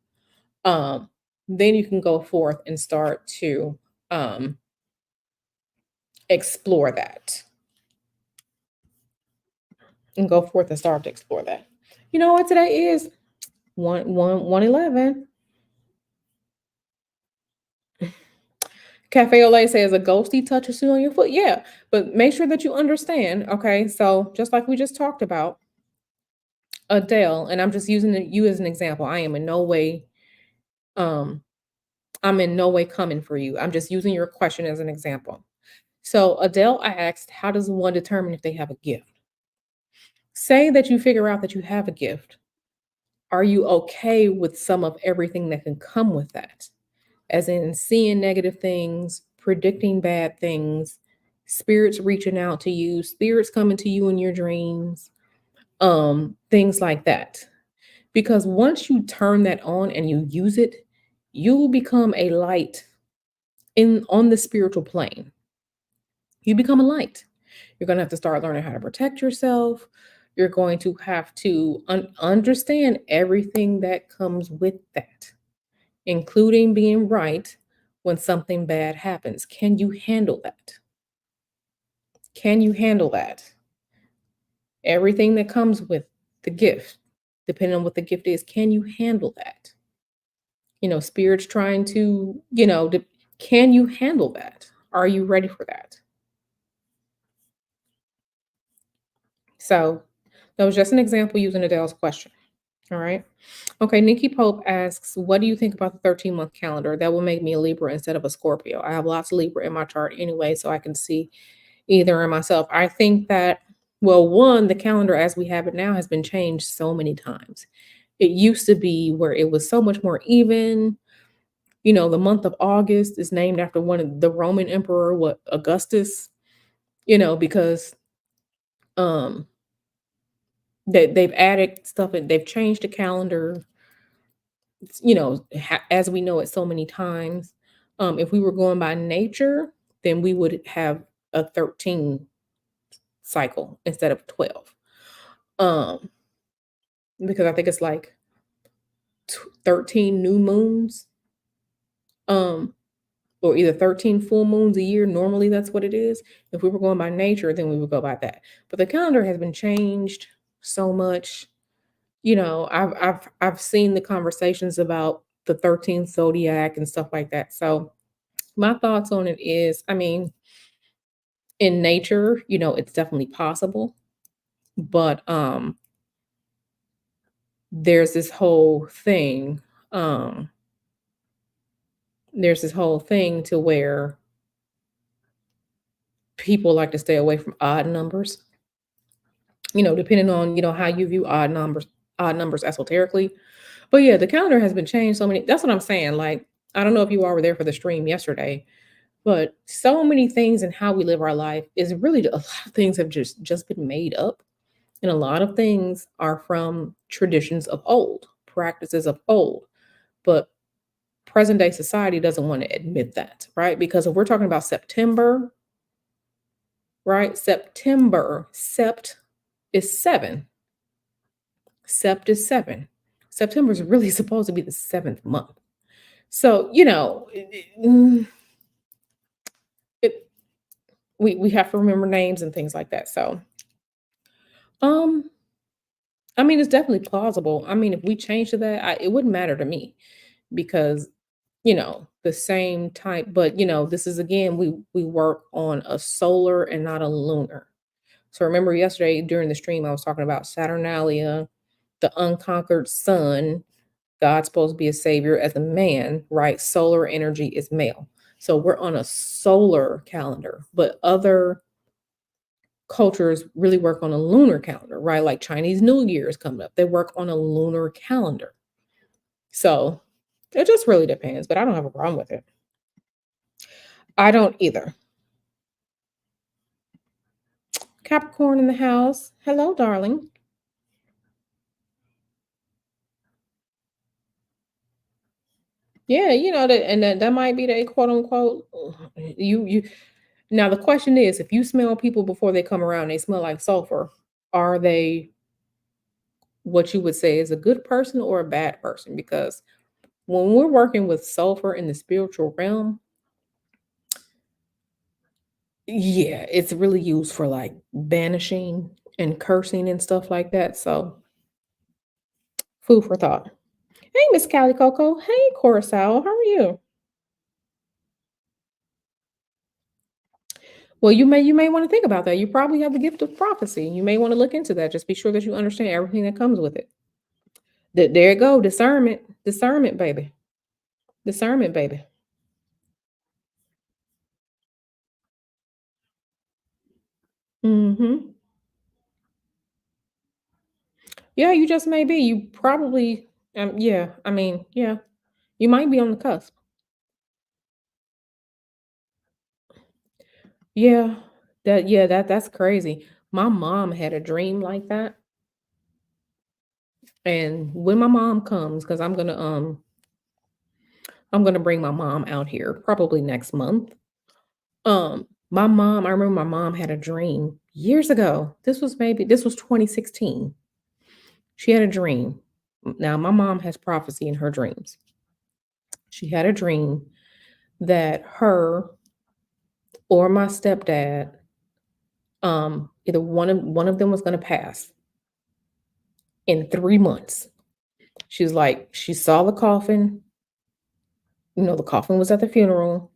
um, then you can go forth and start to um explore that. And go forth and start to explore that. You know what today is? 111. Cafe Olay says a ghosty touches you on your foot. Yeah, but make sure that you understand. Okay, so just like we just talked about, Adele, and I'm just using you as an example. Um, I'm in no way coming for you. I'm just using your question as an example. So Adele asked, how does one determine if they have a gift? Say that you figure out that you have a gift. Are you okay with some of everything that can come with that? As in seeing negative things, predicting bad things, spirits reaching out to you, spirits coming to you in your dreams, things like that. Because once you turn that on and you use it, you will become a light in on the spiritual plane. You become a light. You're going to have to start learning how to protect yourself. You're going to have to understand everything that comes with that, including being right when something bad happens. Can you handle that? Can you handle that? Everything that comes with the gift, depending on what the gift is, can you handle that? Spirits trying to, can you handle that? Are you ready for that? So that was just an example using Adele's question. All right. Okay. Nikki Pope asks, what do you think about the 13-month calendar? That will make me a Libra instead of a Scorpio. I have lots of Libra in my chart anyway, so I can see either in myself. I think that Well, one, the calendar as we have it now has been changed so many times. It used to be where it was so much more even. The month of August is named after one of the Roman emperor, what, Augustus, because um they've added stuff and they've changed the calendar, as we know it so many times. If we were going by nature, then we would have a 13 cycle instead of 12. Um, because I think it's like 13 new moons, um, or either 13 full moons a year. Normally, that's what it is. If we were going by nature, then we would go by that. But the calendar has been changed so much. I've seen the conversations about the 13th zodiac and stuff like that. So my thoughts on it is, I mean, in nature, it's definitely possible, but there's this whole thing, um, there's this whole thing to where people like to stay away from odd numbers, depending on, how you view odd numbers esoterically. But yeah, the calendar has been changed so many. That's what I'm saying. Like, I don't know if you all were there for the stream yesterday, but so many things in how we live our life is really a lot of things have just been made up. And a lot of things are from traditions of old, practices of old. But present day society doesn't want to admit that, right? Because if we're talking about September, right? Sept is 7. Sept is 7. September is really supposed to be the 7th month. So, it, we have to remember names and things like that. So, um, I mean, it's definitely plausible. I mean, if we change to that, it wouldn't matter to me because, the same type. But this is again, we work on a solar and not a lunar. So remember yesterday during the stream, I was talking about Saturnalia, the unconquered sun. God's supposed to be a savior as a man, right? Solar energy is male. So we're on a solar calendar, but other cultures really work on a lunar calendar, right? Like Chinese New Year is coming up. They work on a lunar calendar. So it just really depends, but I don't have a problem with it. I don't either. Capricorn in the house. Hello, darling. Yeah, that, and that might be the quote unquote. You. Now the question is, if you smell people before they come around, they smell like sulfur. Are they what you would say is a good person or a bad person? Because when we're working with sulfur in the spiritual realm, yeah, it's really used for like banishing and cursing and stuff like that. So food for thought. Hey, Miss Callie Coco. Hey, Coruscant. How are you? Well, you may want to think about that. You probably have the gift of prophecy. You may want to look into that. Just be sure that you understand everything that comes with it. There you go. Discernment, baby. Discernment, baby. Hmm. Yeah, you just may be. You probably, yeah. I mean, yeah, you might be on the cusp. Yeah, that's crazy. My mom had a dream like that, and when my mom comes, because I'm gonna bring my mom out here probably next month. I remember my mom had a dream years ago. This was 2016. She had a dream. Now, my mom has prophecy in her dreams. She had a dream that her or my stepdad, either one of them was going to pass in 3 months. She's like, she saw the coffin. The coffin was at the funeral.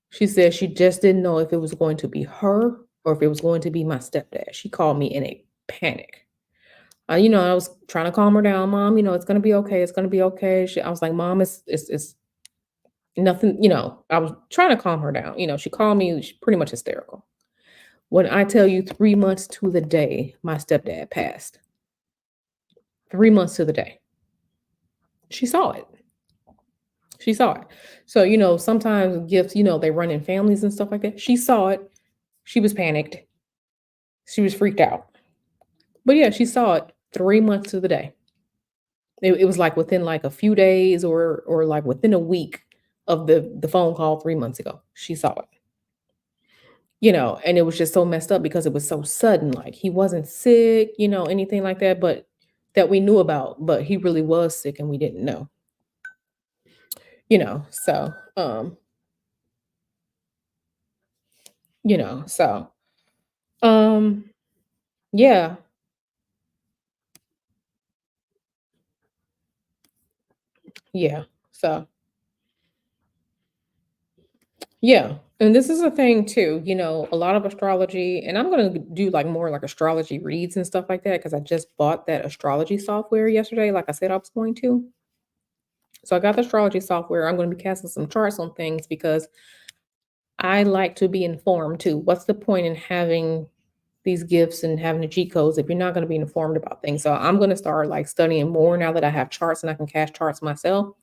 She said she just didn't know if it was going to be her or if it was going to be my stepdad. She called me in a panic. I was trying to calm her down. Mom, it's gonna be okay. It's gonna be okay. I was like, Mom, it's nothing. I was trying to calm her down. She called me. She's pretty much hysterical. When I tell you 3 months to the day, my stepdad passed. 3 months to the day. She saw it. She saw it. So, sometimes gifts, they run in families and stuff like that. She saw it. She was panicked. She was freaked out. But yeah, she saw it 3 months to the day. It was like within like a few days or like within a week of the phone call 3 months ago. She saw it. And it was just so messed up because it was so sudden. Like he wasn't sick, anything like that, but that we knew about, but he really was sick and we didn't know. So so um yeah, yeah. So yeah. And this is a thing too, a lot of astrology, and I'm gonna do like more like astrology reads and stuff like that because I just bought that astrology software yesterday, like I said I was going to. So I got the astrology software. I'm gonna be casting some charts on things because I like to be informed too. What's the point in having these gifts and having the G codes if you're not going to be informed about things? So I'm going to start like studying more now that I have charts and I can cast charts myself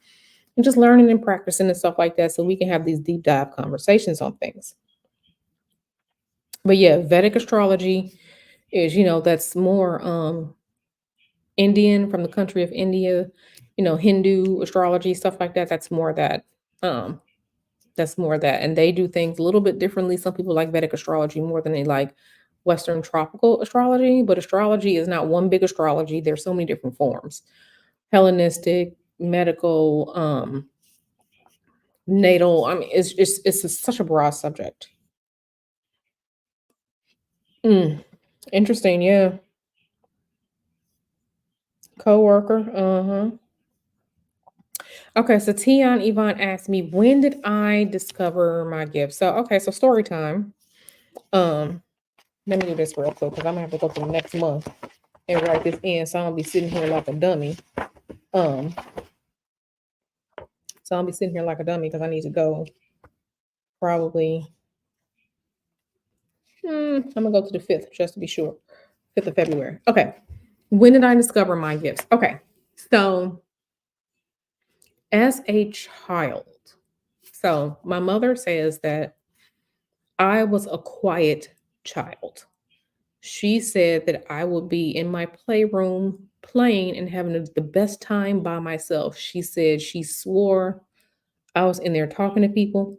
and just learning and practicing and stuff like that so we can have these deep dive conversations on things. But yeah, Vedic astrology is, that's more Indian, from the country of India, Hindu astrology, stuff like that. Um That's more that, and they do things a little bit differently. Some people like Vedic astrology more than they like Western tropical astrology, but astrology is not one big astrology. There's so many different forms: Hellenistic, medical, natal. I mean, such a broad subject. Mm, interesting, yeah. Coworker. Uh-huh. Okay, so Tion Yvonne asked me, when did I discover my gift? So okay, so story time. Um, Let me do this real quick because I'm gonna have to go to the next month and write this in, so I don't be sitting here like a dummy. Um, so I'll be sitting here like a dummy because I need to go probably. I'm gonna go to the 5th just to be sure. 5th of February. Okay. When did I discover my gifts? Okay. So as a child, so my mother says that I was a quiet child. She said that I would be in my playroom playing and having the best time by myself. She said she swore I was in there talking to people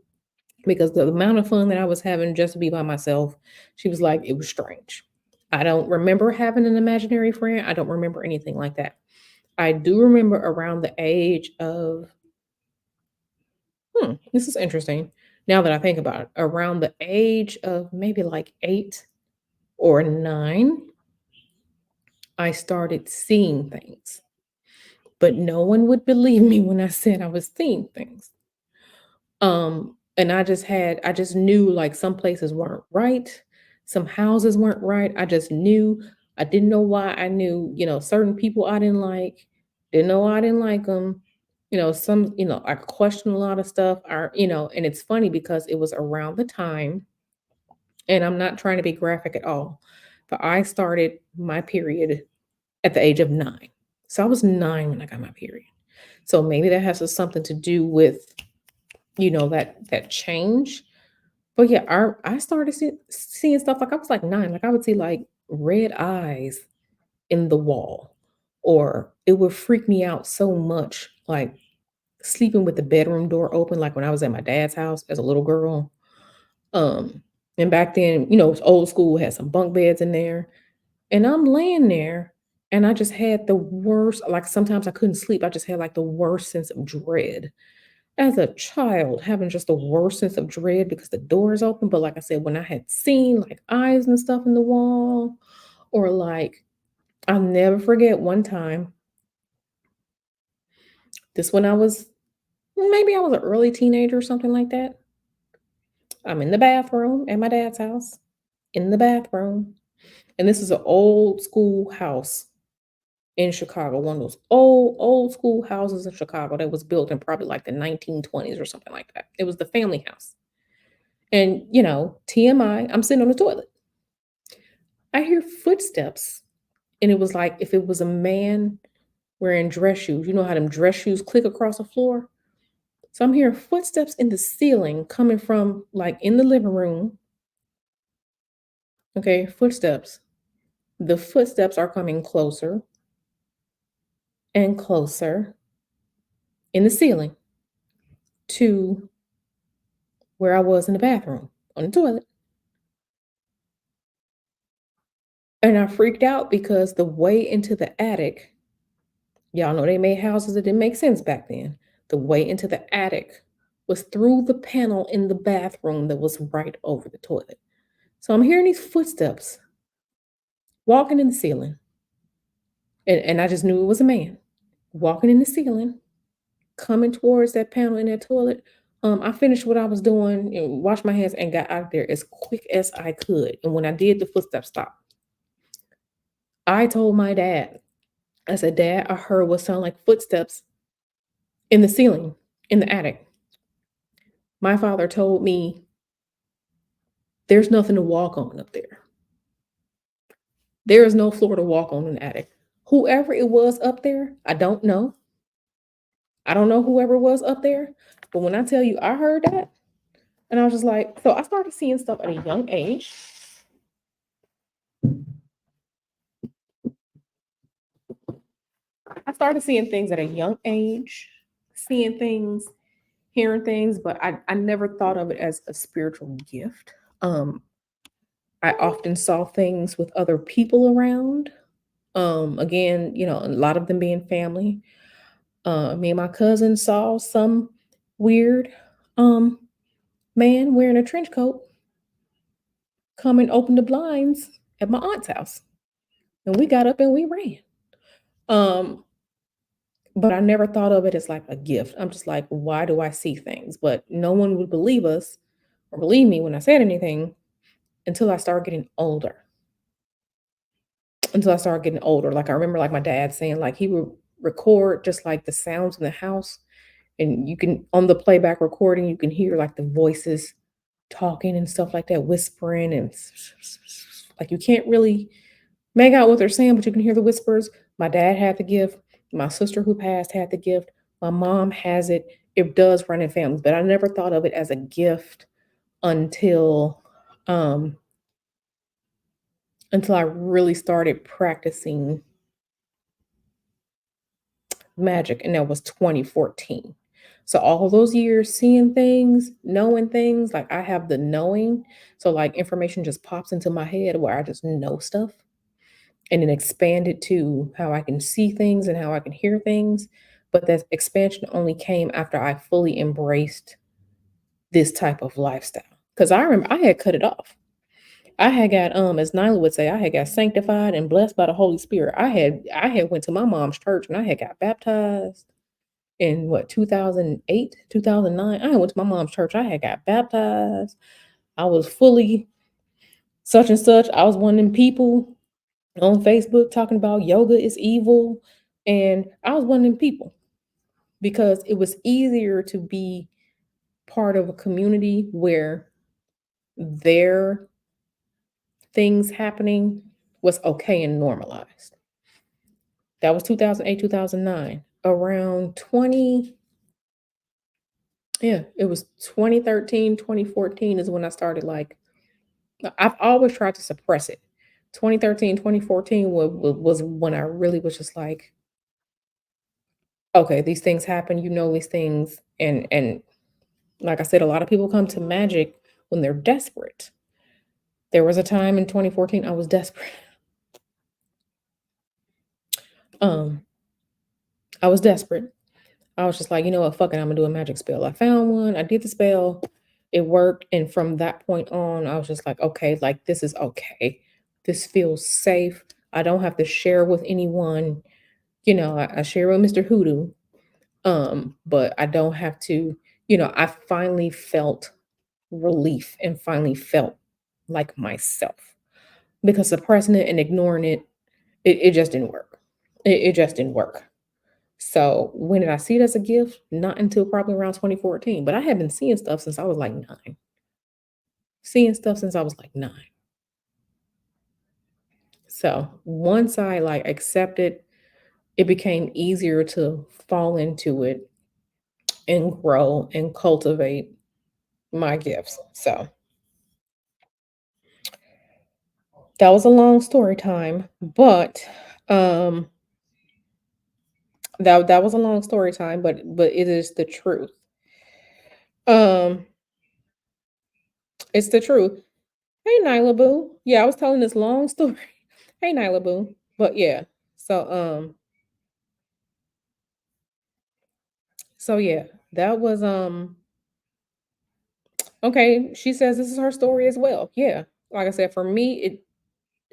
because the amount of fun that I was having just to be by myself, she was like, it was strange. I don't remember having an imaginary friend. I don't remember anything like that. I do remember around the age of, this is interesting. Now that I think about it, around the age of maybe like 8 or 9, I started seeing things, but no one would believe me when I said I was seeing things. And I just knew like some places weren't right, some houses weren't right. I just knew. I didn't know why. I knew, certain people I didn't like, didn't know why I didn't like them. I questioned a lot of stuff. And it's funny because it was around the time, and I'm not trying to be graphic at all, but I started my period at the age of 9. So I was 9 when I got my period. So maybe that has something to do with, that change. But yeah, I started seeing stuff like I was like 9. Like I would see like red eyes in the wall, or it would freak me out so much, like sleeping with the bedroom door open, like when I was at my dad's house as a little girl. Um, and back then, it was old school, had some bunk beds in there. And I'm laying there and I just had the worst, like sometimes I couldn't sleep. I just had like the worst sense of dread. As a child, having just the worst sense of dread because the door is open. But like I said, when I had seen like eyes and stuff in the wall, or like I'll never forget one time, this when I was maybe I was an early teenager or something like that. I'm in the bathroom at my dad's house, in the bathroom. And this is an old school house in Chicago, one of those old school houses in Chicago that was built in probably like the 1920s or something like that. It was the family house. And, TMI, I'm sitting on the toilet. I hear footsteps, and it was like if it was a man wearing dress shoes. You know how them dress shoes click across the floor? So I'm hearing footsteps in the ceiling coming from like in the living room. Okay, footsteps. The footsteps are coming closer and closer in the ceiling to where I was in the bathroom on the toilet. And I freaked out because the way into the attic, y'all know they made houses that didn't make sense back then. The way into the attic was through the panel in the bathroom that was right over the toilet. So I'm hearing these footsteps walking in the ceiling. And I just knew it was a man walking in the ceiling, coming towards that panel in that toilet. I finished what I was doing, washed my hands, and got out of there as quick as I could. And when I did, the footsteps stopped. I told my dad, I said, Dad, I heard what sounded like footsteps in the ceiling in the attic. My father told me there's nothing to walk on up there. There is no floor to walk on in the attic. Whoever it was up there, I don't know. I don't know whoever was up there. But when I tell you I heard that, and I was just like, so I started seeing stuff at a young age. I started seeing things at a young age, seeing things, hearing things, but I never thought of it as a spiritual gift. I often saw things with other people around. Again, a lot of them being family. Me and my cousin saw some weird um man wearing a trench coat come and open the blinds at my aunt's house. And we got up and we ran. Um, but I never thought of it as like a gift. I'm just like, why do I see things? But no one would believe us or believe me when I said anything until I started getting older. Until I started getting older. Like I remember like my dad saying like he would record just like the sounds in the house. And you can on the playback recording, you can hear like the voices talking and stuff like that, whispering and like you can't really make out what they're saying, but you can hear the whispers. My dad had the gift. My sister who passed had the gift. My mom has it. It does run in families, but I never thought of it as a gift until um until I really started practicing magic, and that was 2014. So all those years seeing things, knowing things, like I have the knowing. So like information just pops into my head where I just know stuff and then expand it to how I can see things and how I can hear things. But that expansion only came after I fully embraced this type of lifestyle. Because I remember I had cut it off. I had got as Nyla would say, I had got sanctified and blessed by the Holy Spirit. I had went to my mom's church and I had got baptized in what 2008, 2009. I went to my mom's church. I had got baptized. I was fully such and such. I was one of them people on Facebook talking about yoga is evil. And I was one of them people because it was easier to be part of a community where their things happening was okay and normalized. That was 2008, 2009. Around 20, yeah, it was 2013, 2014 is when I started like, I've always tried to suppress it. 2013, 2014 was when I really was just like, okay, these things happen, these things. And like I said, a lot of people come to magic when they're desperate. There was a time in 2014 I was desperate. Um, I was desperate. I was just like, you know what, fuck it, I'm gonna do a magic spell. I found one, I did the spell, it worked, and from that point on, I was just like, okay, like this is okay. This feels safe. I don't have to share with anyone. I share with Mr. Hoodoo. But I don't have to, I finally felt relief and finally felt like myself because suppressing it and ignoring it just didn't work. It just didn't work. So when did I see it as a gift? Not until probably around 2014. But I had been seeing stuff since I was like 9. Seeing stuff since I was like 9. So once I like accepted, it became easier to fall into it and grow and cultivate my gifts. So that was a long story time, but um that was a long story time, but it is the truth. Um it's the truth. Hey Nyla Boo. Yeah, I was telling this long story. Hey Nyla Boo. But yeah. So yeah, that was okay. She says this is her story as well. Yeah. Like I said, for me,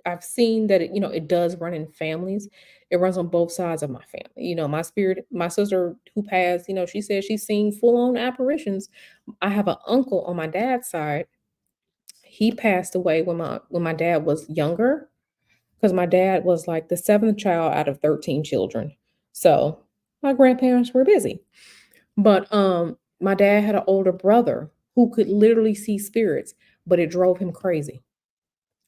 I've seen that it does run in families. It runs on both sides of my family. My spirit, my sister who passed, she said she's seen full-on apparitions. I have an uncle on my dad's side. He passed away when my dad was younger because my dad was like the seventh child out of 13 children. So my grandparents were busy. But my dad had an older brother who could literally see spirits, but it drove him crazy.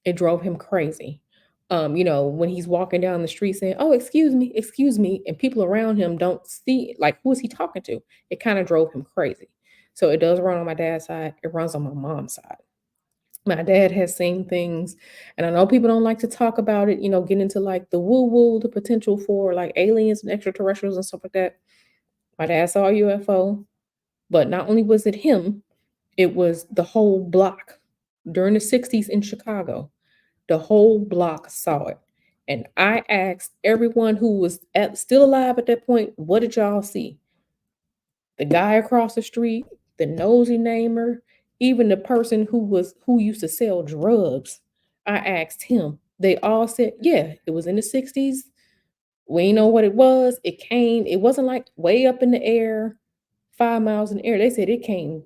It drove him crazy. When he's walking down the street saying, "Oh, excuse me," and people around him don't see, like, who is he talking to? It kind of drove him crazy. So it does run on my dad's side. It runs on my mom's side. My dad has seen things, and I know people don't like to talk about it, get into like the woo woo, the potential for like aliens and extraterrestrials and stuff like that. My dad saw a UFO, but not only was it him, it was the whole block during the 60s in Chicago. The whole block saw it. And I asked everyone who was still alive at that point, what did y'all see? The guy across the street, the nosy namer, even the person who used to sell drugs. I asked him. They all said, yeah, it was in the 60s. We know what it was. It wasn't like way up in the air, 5 miles in the air. They said it came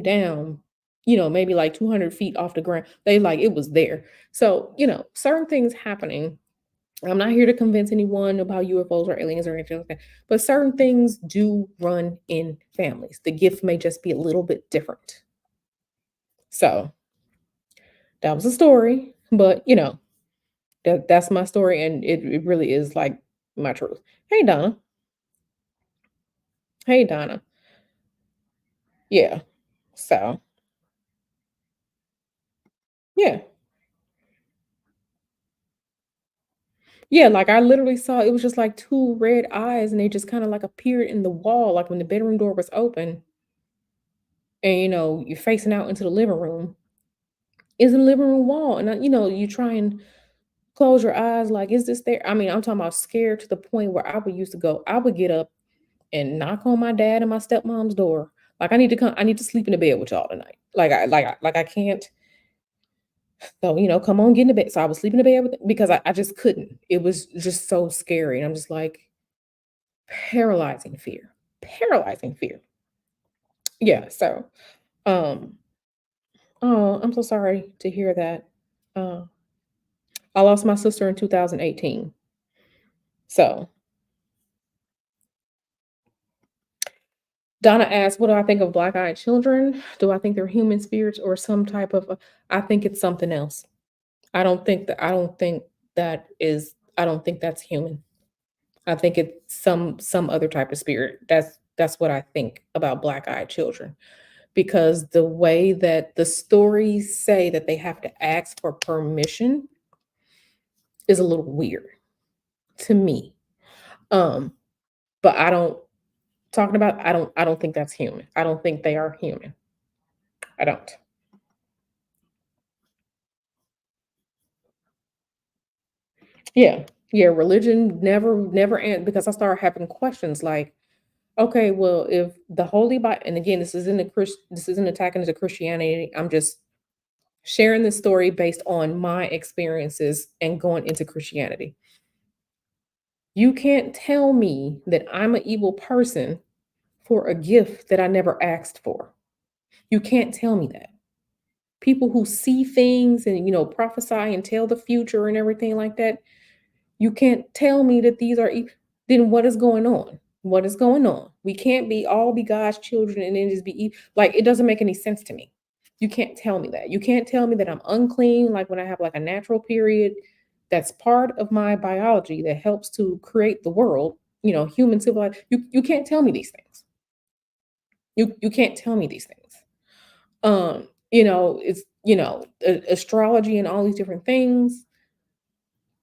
down, maybe like 200 feet off the ground. They like it was there. So, certain things happening. I'm not here to convince anyone about UFOs or aliens or anything like that, but certain things do run in families. The gift may just be a little bit different. So that was a story, but that's my story, and it really is like my truth. Hey Donna. Hey Donna. Yeah. So yeah. Yeah, like, I literally saw it was just, like, 2 red eyes, and they just kinda, like, appeared in the wall, like, when the bedroom door was open and, you're facing out into the living room. It's a living room wall, and, you try and close your eyes, like, "Is this there?" I mean, I'm talking about scared to the point where I would get up and knock on my dad and my stepmom's door, like, I need to sleep in the bed with y'all tonight." I can't, so, "Come on, get in the bed." So I was sleeping in the bed because I just couldn't. It was just so scary, and I'm just like paralyzing fear. Paralyzing fear. Yeah, so, um oh, I'm so sorry to hear that. Uh, I lost my sister in 2018. So, Donna asked, "What do I think of black-eyed children? Do I think they're human spirits or some type of I think it's something else. I don't think that's human. I think it's some other type of spirit. That's what I think about black-eyed children. Because the way that the stories say that they have to ask for permission is a little weird to me. Um, but I don't think that's human. I don't think they are human. I don't. Yeah. Yeah, religion never because I started having questions like, okay, well, if the Holy Bible, and again, this isn't attacking into Christianity. I'm just sharing this story based on my experiences and going into Christianity. You can't tell me that I'm an evil person for a gift that I never asked for. You can't tell me that. People who see things and prophesy and tell the future and everything like that, you can't tell me that these are then what is going on? What is going on? We can't be all be God's children and then just be like it doesn't make any sense to me. You can't tell me that. You can't tell me that I'm unclean, like when I have like a natural period. That's part of my biology that helps to create the world, human civilization. You can't tell me these things. You can't tell me these things. It's astrology and all these different things.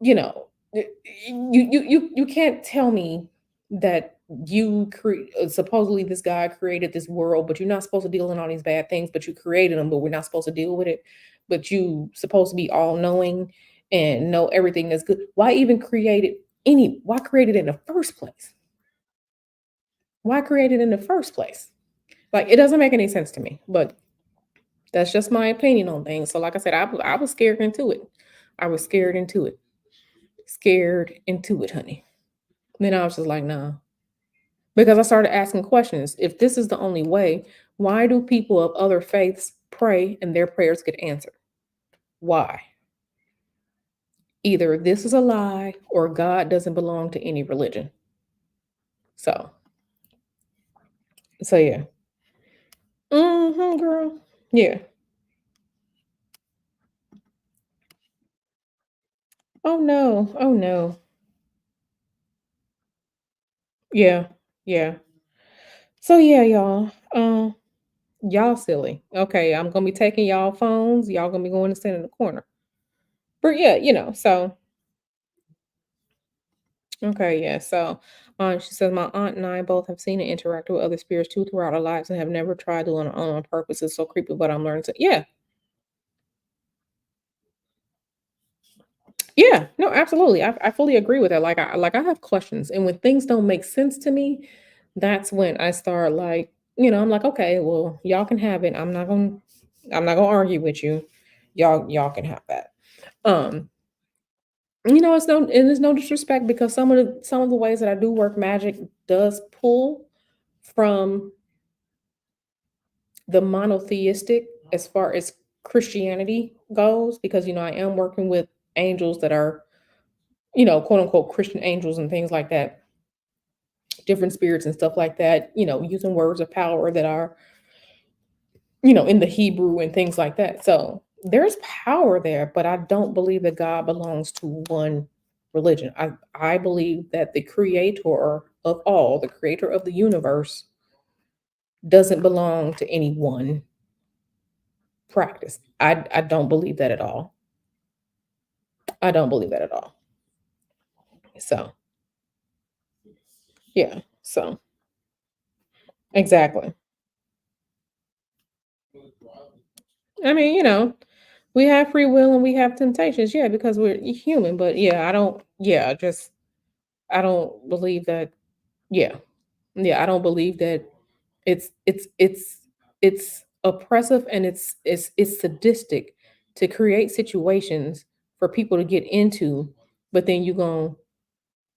You know, you can't tell me that supposedly this guy created this world, but you're not supposed to deal in all these bad things, but you created them, but we're not supposed to deal with it. But you supposed to be all knowing and know everything that's good. Why create it in the first place? Why create it in the first place? Like it doesn't make any sense to me, but that's just my opinion on things. So like I said, I was scared into it. I was scared into it. Scared into it, honey. Then I was just like, nah. Because I started asking questions. If this is the only way, why do people of other faiths pray and their prayers get answered? Why? Either this is a lie or God doesn't belong to any religion. So, yeah. Girl. Yeah. Oh no. Oh no. Yeah. Yeah. So yeah, y'all. Y'all silly. Okay, I'm gonna be taking y'all phones. Y'all gonna be going to stand in the corner. But yeah, so okay, yeah. So she says my aunt and I both have seen and interacted with other spirits too throughout our lives and have never tried doing it on purpose. It's so creepy, but I'm learning to yeah, no, absolutely. I fully agree with that. Like I have questions, and when things don't make sense to me, that's when I start like, I'm like, okay, well, y'all can have it. I'm not gonna argue with you. Y'all can have that. Um, it's no disrespect because some of the ways that I do work magic does pull from the monotheistic as far as Christianity goes, because I am working with angels that are, quote unquote Christian angels and things like that, different spirits and stuff like that, using words of power that are, in the Hebrew and things like that. So there's power there, but I don't believe that God belongs to one religion. I believe that the creator of all, the creator of the universe, doesn't belong to any one practice. I don't believe that at all. I don't believe that at all. So yeah. So exactly. I mean, we have free will and we have temptations, yeah, because we're human. But yeah, I don't believe that. Yeah, yeah, I don't believe that it's oppressive and it's sadistic to create situations for people to get into, but then you're gonna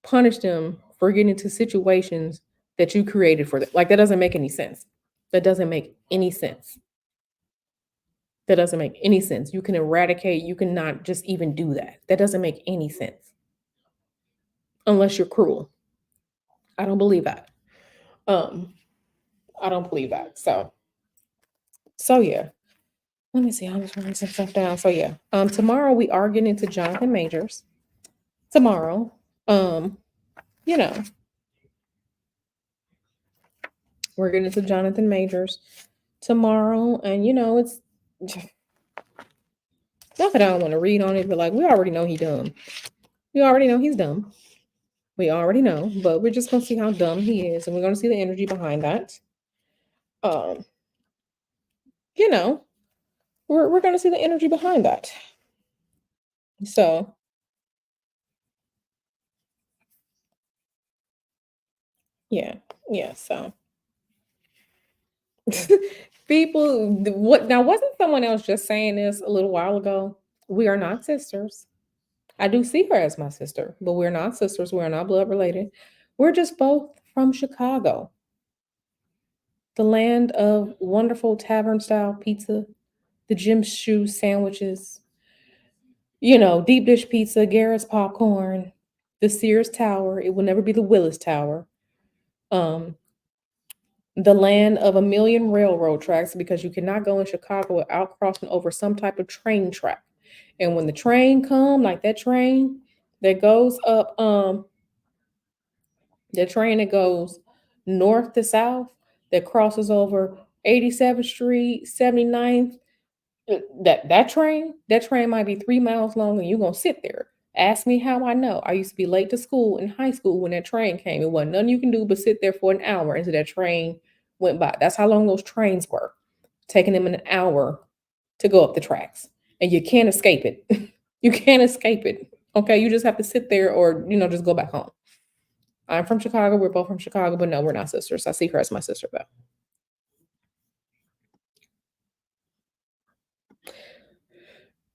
punish them for getting into situations that you created for them. Like that doesn't make any sense. That doesn't make any sense. That doesn't make any sense. You can eradicate, you cannot just even do that. That doesn't make any sense unless you're cruel. I don't believe that. Um, I don't believe that. So yeah. Let me see. I'm just writing some stuff down. So yeah. Tomorrow we are getting into Jonathan Majors. Tomorrow. Um, you know, we're getting into Jonathan Majors tomorrow. And it's not that I don't want to read on it, but like we already know he's dumb. We already know he's dumb. We already know, but we're just gonna see how dumb he is, and we're gonna see the energy behind that. Um, you know, we're gonna see the energy behind that. So yeah, yeah. So people, what now? Wasn't someone else just saying this a little while ago? We are not sisters. I do see her as my sister, but we're not sisters. We're not blood related. We're just both from Chicago, the land of wonderful tavern style pizza, the Jim Shoe sandwiches, deep dish pizza, Garrett's popcorn, the Sears Tower. It will never be the Willis Tower. Um, the land of a million railroad tracks because you cannot go in Chicago without crossing over some type of train track. And when the train come, like that train that goes up, the train that goes north to south, that crosses over 87th Street, 79th, that train might be 3 miles long and you're gonna sit there. Ask me how I know. I used to be late to school in high school when that train came. It wasn't nothing you can do but sit there for an hour until that train went by. That's how long those trains were, taking them an hour to go up the tracks. And you can't escape it. You can't escape it. Okay, you just have to sit there or just go back home. I'm from Chicago. We're both from Chicago, but no, we're not sisters. I see her as my sister though.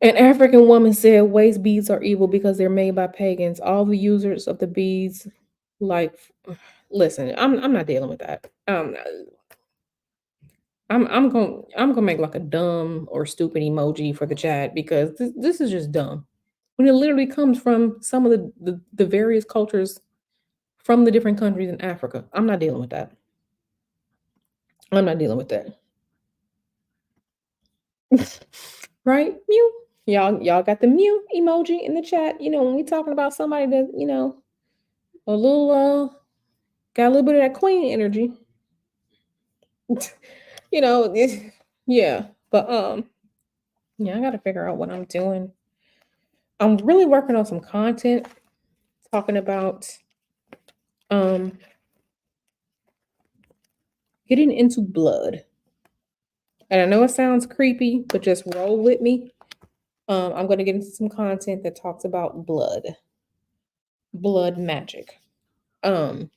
An African woman said waist beads are evil because they're made by pagans. All the users of the beads, like, listen, I'm not dealing with that. I'm gonna make like a dumb or stupid emoji for the chat because this is just dumb. When it literally comes from some of the various cultures from the different countries in Africa, I'm not dealing with that. I'm not dealing with that. Right? Mute. Y'all got the mute emoji in the chat. When we talking about somebody that, a little got a little bit of that queen energy. Yeah. But yeah, I gotta figure out what I'm doing. I'm really working on some content talking about um getting into blood. And I know it sounds creepy, but just roll with me. I'm gonna get into some content that talks about blood magic. Um,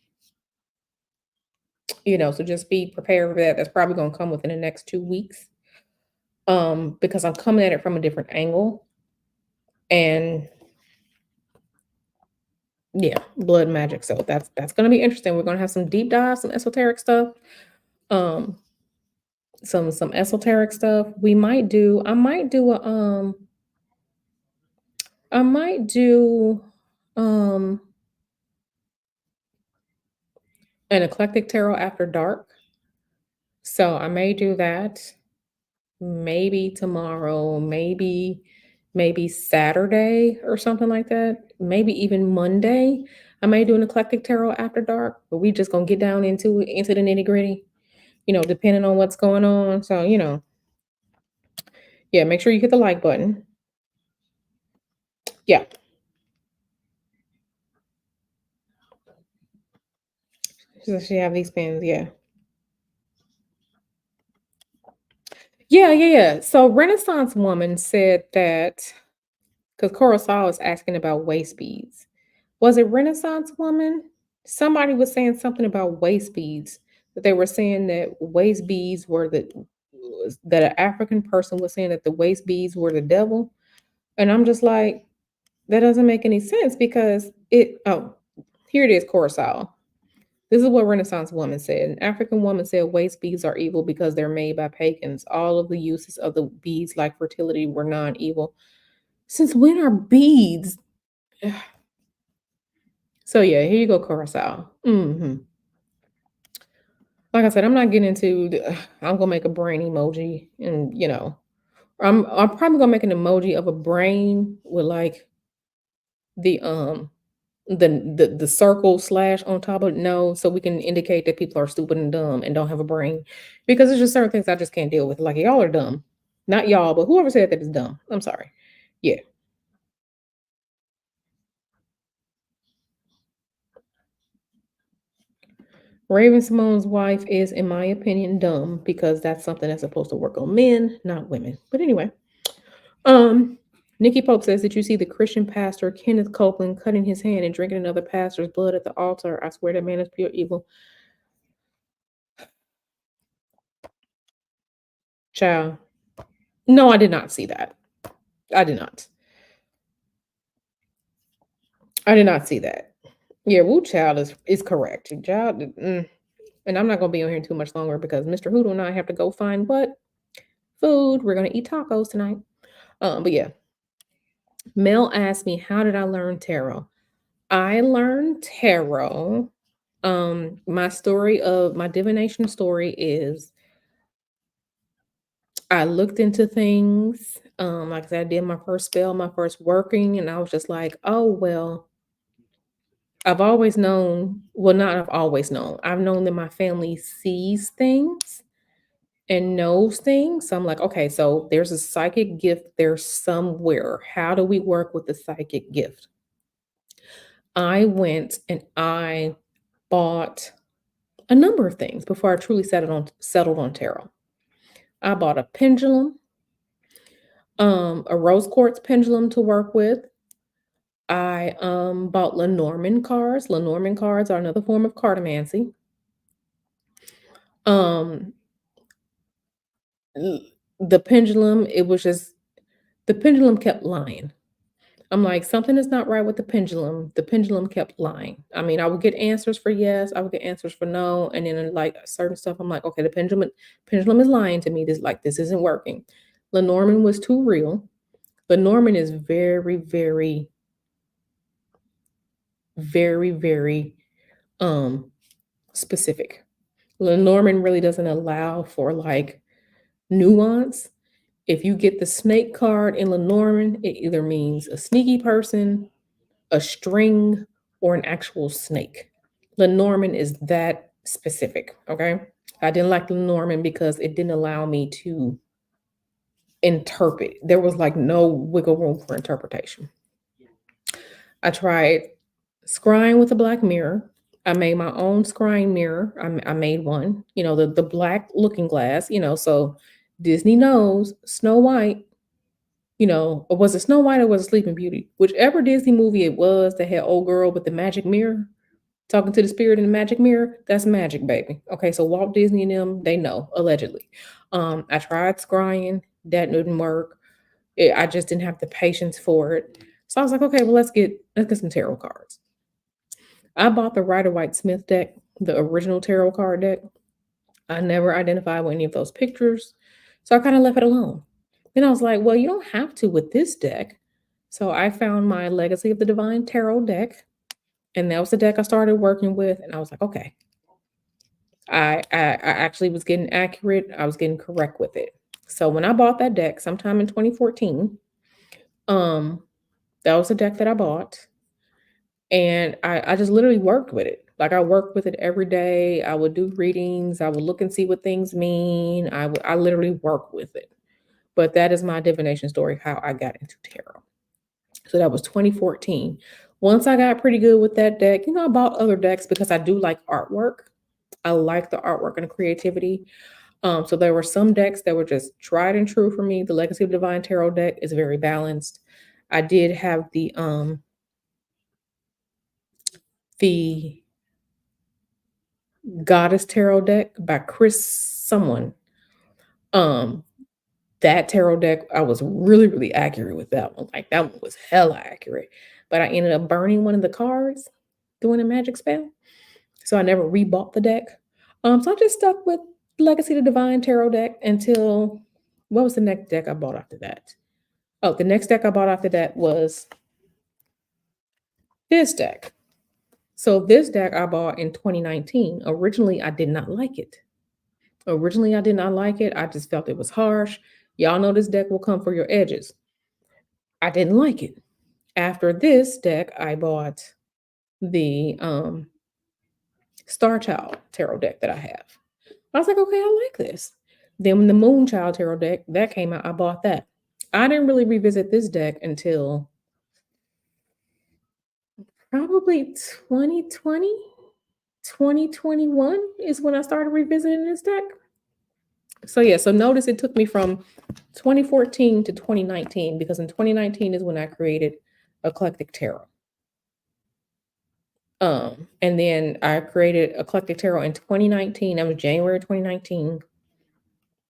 so just be prepared for that. That's probably gonna come within the next 2 weeks. Because I'm coming at it from a different angle. And yeah, blood magic. So that's gonna be interesting. We're gonna have some deep dive, some esoteric stuff. Um, some esoteric stuff. I might do um an eclectic tarot after dark. So I may do that maybe tomorrow, maybe Saturday or something like that. Maybe even Monday. I may do an eclectic tarot after dark, but we just gonna get down into the nitty gritty, depending on what's going on. So, yeah, make sure you hit the like button. Yeah. So she have these pins, yeah. Yeah. So Renaissance Woman said that because Coruscant was asking about waist beads. Was it Renaissance Woman? Somebody was saying something about waist beads. That they were saying that waist beads were that an African person was saying that the waist beads were the devil. And I'm just like, that doesn't make any sense because here it is, Coruscant. This is what Renaissance Woman said. An African woman said waist beads are evil because they're made by pagans. All of the uses of the beads, like fertility, were non-evil. Since when are beads? So yeah, here you go, Curacao. Like I said, I'm not getting into. I'm gonna make a brain emoji, and I'm probably gonna make an emoji of a brain with like the the circle slash on top of no, so we can indicate that people are stupid and dumb and don't have a brain, because there's just certain things I just can't deal with. Like y'all are dumb, not y'all, but whoever said that is dumb. I'm sorry. Yeah. Raven Simone's wife is, in my opinion, dumb because that's something that's supposed to work on men, not women. But anyway, Nikki Pope says, "Did you see the Christian pastor Kenneth Copeland cutting his hand and drinking another pastor's blood at the altar? I swear that man is pure evil." Child, no, I did not see that. I did not. I did not see that. Yeah, Woo Child is correct. Child, and I'm not gonna be on here too much longer because Mr. Hoodoo and I have to go find what food. We're gonna eat tacos tonight. But yeah, Mel asked me, how did I learn tarot? I learned tarot My divination story is I looked into things. Like I said, I did my first spell, my first working, and I was just like, oh well, I've always known, well, not I've always known. I've known that my family sees things and knows things. So I'm like, okay, so there's a psychic gift there somewhere. How do we work with the psychic gift? I went and I bought a number of things before I truly settled on tarot. I bought a pendulum, a rose quartz pendulum to work with. I bought Lenormand cards. Lenormand cards are another form of cartomancy. Um, l- the pendulum, the pendulum kept lying. I'm like, something is not right with the pendulum. The pendulum kept lying. I mean, I would get answers for yes, I would get answers for no, and then like certain stuff, I'm like, okay, the pendulum is lying to me. This isn't working. Lenormand was too real. Lenormand is very, very, very, very specific. Lenormand really doesn't allow for like nuance. If you get the snake card in Lenormand, it either means a sneaky person, a string, or an actual snake. Lenormand is that specific. Okay. I didn't like Lenormand because it didn't allow me to interpret. There was like no wiggle room for interpretation. I tried scrying with a black mirror. I made my own scrying mirror. I made one, the black looking glass, so Disney knows Snow White, or was it Snow White or was it Sleeping Beauty? Whichever Disney movie it was that had old girl with the magic mirror talking to the spirit in the magic mirror, that's magic, baby. Okay, so Walt Disney and them, they know, allegedly. I tried scrying, that didn't work. I just didn't have the patience for it. So I was like, okay, well, let's get some tarot cards. I bought the Rider White Smith deck, the original tarot card deck. I never identified with any of those pictures. So I kind of left it alone. Then I was like, well, you don't have to with this deck. So I found my Legacy of the Divine Tarot deck. And that was the deck I started working with. And I was like, okay. I actually was getting accurate. I was getting correct with it. So when I bought that deck sometime in 2014, um, that was the deck that I bought. And I just literally worked with it. Like I worked with it every day. I would do readings. I would look and see what things mean. I literally work with it. But that is my divination story, how I got into tarot. So that was 2014. Once I got pretty good with that deck, I bought other decks because I do like artwork. I like the artwork and the creativity. So there were some decks that were just tried and true for me. The Legacy of Divine Tarot deck is very balanced. I did have the Goddess Tarot deck by Chris someone. Um, that tarot deck, I was really, really accurate with that one. Like that one was hella accurate. But I ended up burning one of the cards doing a magic spell. So I never rebought the deck. So I just stuck with Legacy of the Divine Tarot deck until what was the next deck I bought after that? Oh, the next deck I bought after that was this deck. So this deck I bought in 2019. Originally, I did not like it. I just felt it was harsh. Y'all know this deck will come for your edges. I didn't like it. After this deck, I bought the Star Child tarot deck that I have. I was like, okay, I like this. Then when the Moon Child tarot deck that came out, I bought that. I didn't really revisit this deck until probably 2020, 2021 is when I started revisiting this deck. So yeah, so notice it took me from 2014 to 2019 because in 2019 is when I created Eclectic Tarot. And then I created Eclectic Tarot in 2019. That was January 2019.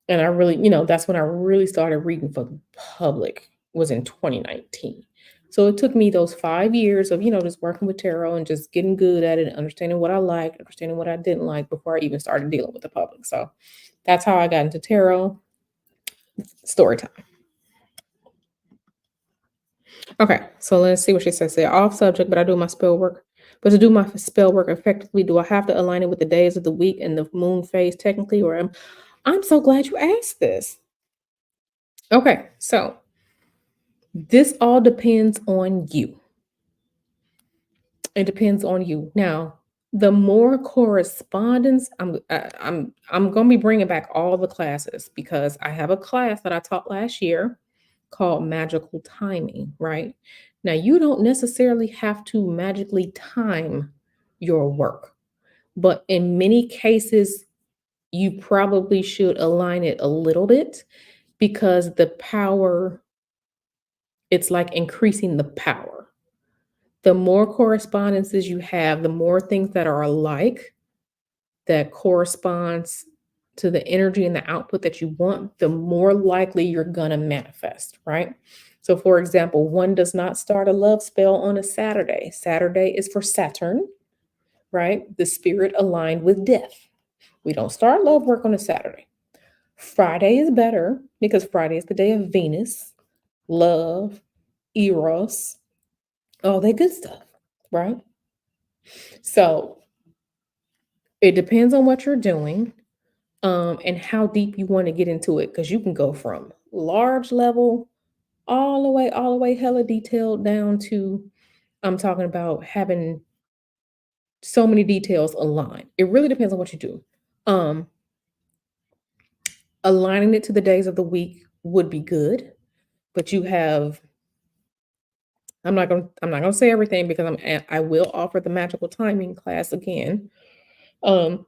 And I really, that's when I really started reading for the public was in 2019. So it took me those 5 years of, just working with tarot and just getting good at it, understanding what I liked, understanding what I didn't like before I even started dealing with the public. So that's how I got into tarot. Story time. Okay, so let's see what she says there. Off subject, but I do my spell work. But to do my spell work effectively, do I have to align it with the days of the week and the moon phase technically? Or I'm so glad you asked this. Okay, so this all depends on you. It depends on you. Now, the more correspondence, I'm going to be bringing back all the classes because I have a class that I taught last year called magical timing, right? Now, you don't necessarily have to magically time your work, but in many cases, you probably should align it a little bit because the power, it's like increasing the power. The more correspondences you have, the more things that are alike that corresponds to the energy and the output that you want, the more likely you're going to manifest, right? So, for example, one does not start a love spell on a Saturday. Saturday is for Saturn, right? The spirit aligned with death. We don't start love work on a Saturday. Friday is better because Friday is the day of Venus, love, Eros, all that good stuff, right? So it depends on what you're doing, and how deep you want to get into it, because you can go from large level all the way hella detailed down to I'm talking about having so many details aligned. It really depends on what you do. Um, Aligning it to the days of the week would be good, but you have I'm not gonna say everything because I will offer the magical timing class again. Um,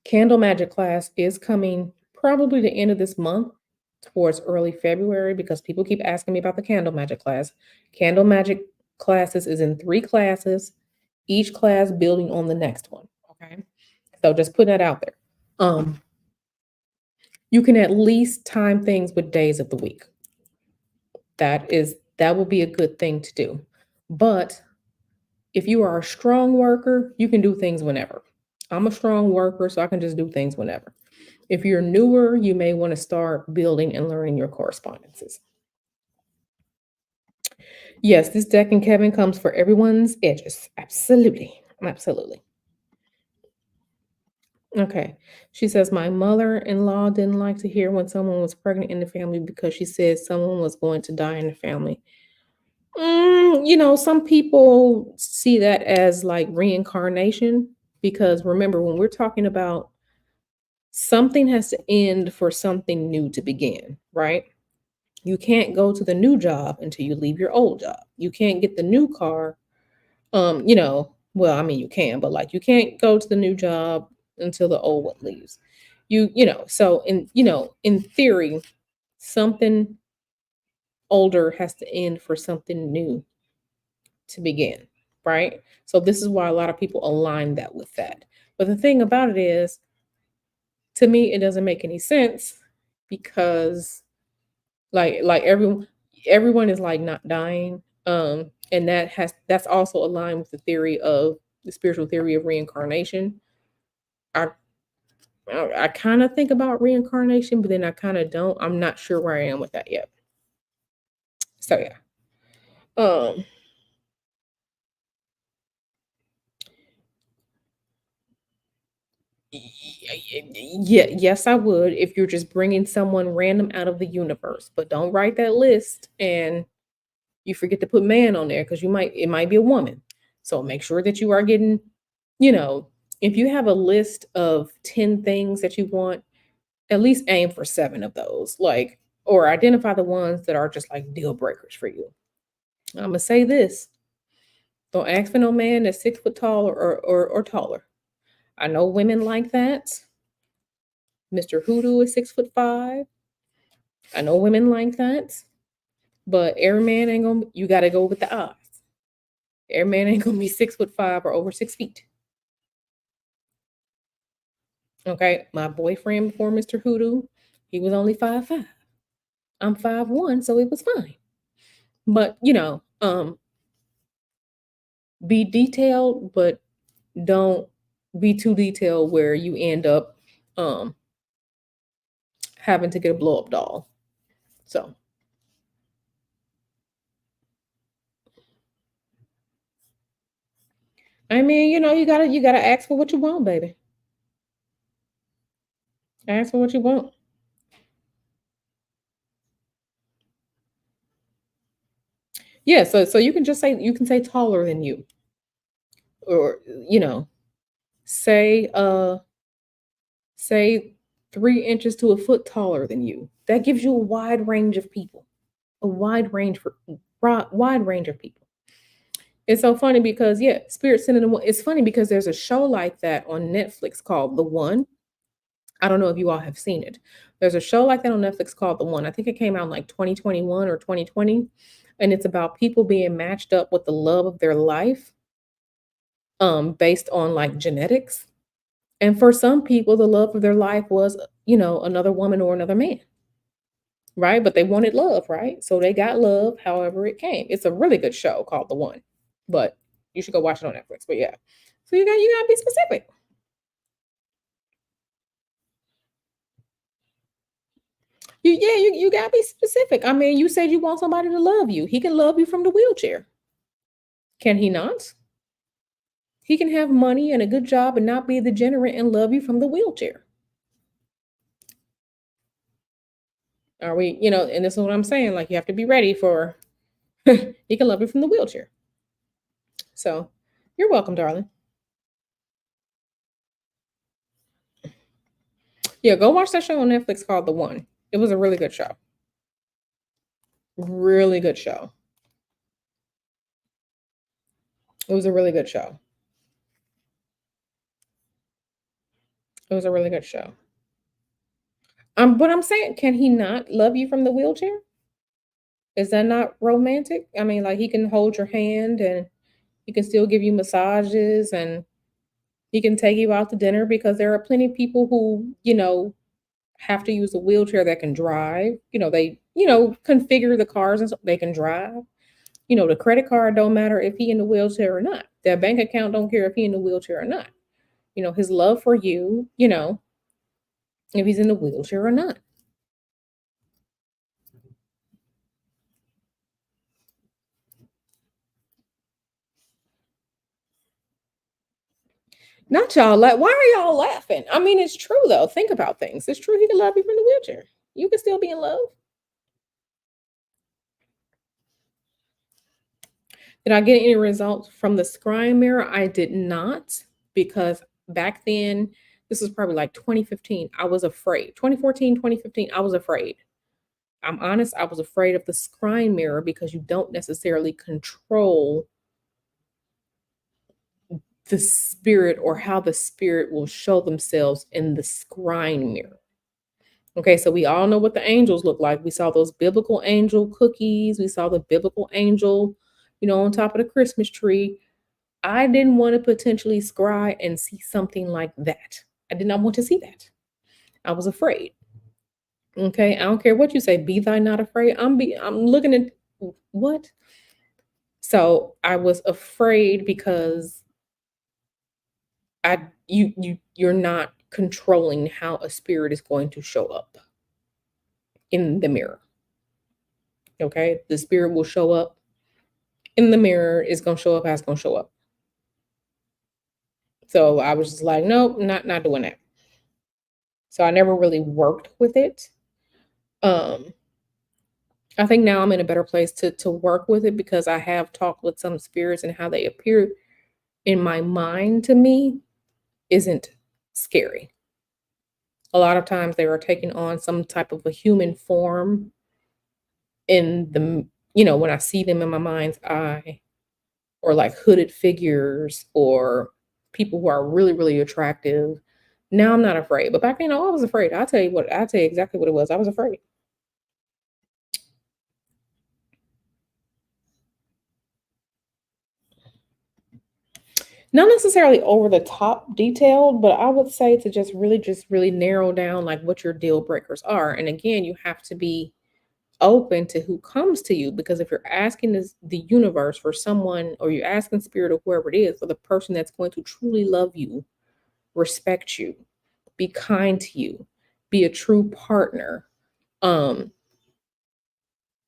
Candle magic class is coming probably the end of this month towards early February because people keep asking me about the candle magic class. Candle magic classes is in 3 classes, each class building on the next one. Okay. So just putting that out there. Um, you can at least time things with days of the week. That will be a good thing to do. But if you are a strong worker, you can do things whenever. I'm a strong worker, so I can just do things whenever. If you're newer, you may want to start building and learning your correspondences. Yes, this deck and Kevin comes for everyone's edges. Absolutely. Absolutely. Okay. She says, my mother in law didn't like to hear when someone was pregnant in the family because she said someone was going to die in the family. Some people see that as like reincarnation because remember, when we're talking about something has to end for something new to begin, right? You can't go to the new job until you leave your old job. You can't get the new car. Well, I mean you can, but like you can't go to the new job until the old one leaves. So in theory, something older has to end for something new to begin, right? So this is why a lot of people align that with that. But the thing about it is, to me, it doesn't make any sense because like everyone is like not dying, and that's also aligned with the theory of the spiritual theory of reincarnation. I i, I kind of think about reincarnation, but then I kind of don't. I'm not sure where I am with that yet. So yeah. um yeah, yes, I would if you're just bringing someone random out of the universe, but don't write that list and you forget to put man on there because it might be a woman. So make sure that you are getting, you know, if you have a list of 10 things that you want, at least aim for 7 of those, like, or identify the ones that are just like deal breakers for you. I'm gonna say this: don't ask for no man that's 6 foot tall or taller. I know women like that. Mr. Hoodoo is 6'5". I know women like that, but every man ain't gonna. You got to go with the odds. Every man ain't gonna be 6'5" or over 6 feet. Okay, my boyfriend before Mr. Hoodoo, he was only 5'5". I'm 5'1", so it was fine. But be detailed, but don't be too detailed where you end up um having to get a blow up doll. So I mean, you gotta ask for what you want, baby. Ask for what you want. Yeah, so you can say taller than you, or say say 3 inches to a foot taller than you. That gives you a wide range of people. A wide range of people. It's so funny because yeah, Spirit Center. It's funny because there's a show like that on Netflix called The One. I don't know if you all have seen it. There's a show like that on Netflix called The One. I think it came out in like 2021 or 2020, and it's about people being matched up with the love of their life, based on like genetics. And for some people, the love of their life was, another woman or another man, right? But they wanted love, right? So they got love however it came. It's a really good show called The One, but you should go watch it on Netflix. But yeah, so you gotta be specific. You gotta be specific. I mean, you said you want somebody to love you. He can love you from the wheelchair. Can he not? He can have money and a good job and not be degenerate and love you from the wheelchair. Are we, and this is what I'm saying. Like you have to be ready for he can love you from the wheelchair. So you're welcome, darling. Yeah, go watch that show on Netflix called The One. It was a really good show. Really good show. It was a really good show. It was a really good show. But I'm saying, can he not love you from the wheelchair? Is that not romantic? I mean, like he can hold your hand and he can still give you massages and he can take you out to dinner because there are plenty of people who, have to use a wheelchair that can drive. They, configure the cars and so they can drive. The credit card don't matter if he in the wheelchair or not. Their bank account don't care if he in the wheelchair or not. His love for you, if he's in the wheelchair or not. Not y'all. Why are y'all laughing? I mean, it's true though. Think about things. It's true. He can love you from the wheelchair. You can still be in love. Did I get any results from the scrying mirror? I did not, because back then, this was probably like 2015. I was afraid. 2014, 2015. I was afraid. I'm honest. I was afraid of the scrying mirror because you don't necessarily control the spirit or how the spirit will show themselves in the scrying mirror. Okay, so we all know what the angels look like. We saw those biblical angel cookies. We saw the biblical angel, on top of the Christmas tree. I didn't want to potentially scry and see something like that. I did not want to see that. I was afraid. Okay, I don't care what you say. Be thy not afraid. I'm looking at what? So I was afraid because you're not controlling how a spirit is going to show up in the mirror. Okay, the spirit will show up in the mirror. It's gonna show up how it's gonna show up. So I was just like, nope, not doing that. So I never really worked with it. Um, I think now I'm in a better place to work with it because I have talked with some spirits and how they appear in my mind to me isn't scary. A lot of times they are taking on some type of a human form in the when I see them in my mind's eye, or like hooded figures or people who are really really attractive. Now I'm not afraid, but back then I was afraid. I'll tell you exactly what it was. I was afraid. Not necessarily over the top detailed, but I would say to just really narrow down like what your deal breakers are. And again, you have to be open to who comes to you, because if you're asking the universe for someone, or you're asking spirit or whoever it is, for the person that's going to truly love you, respect you, be kind to you, be a true partner, um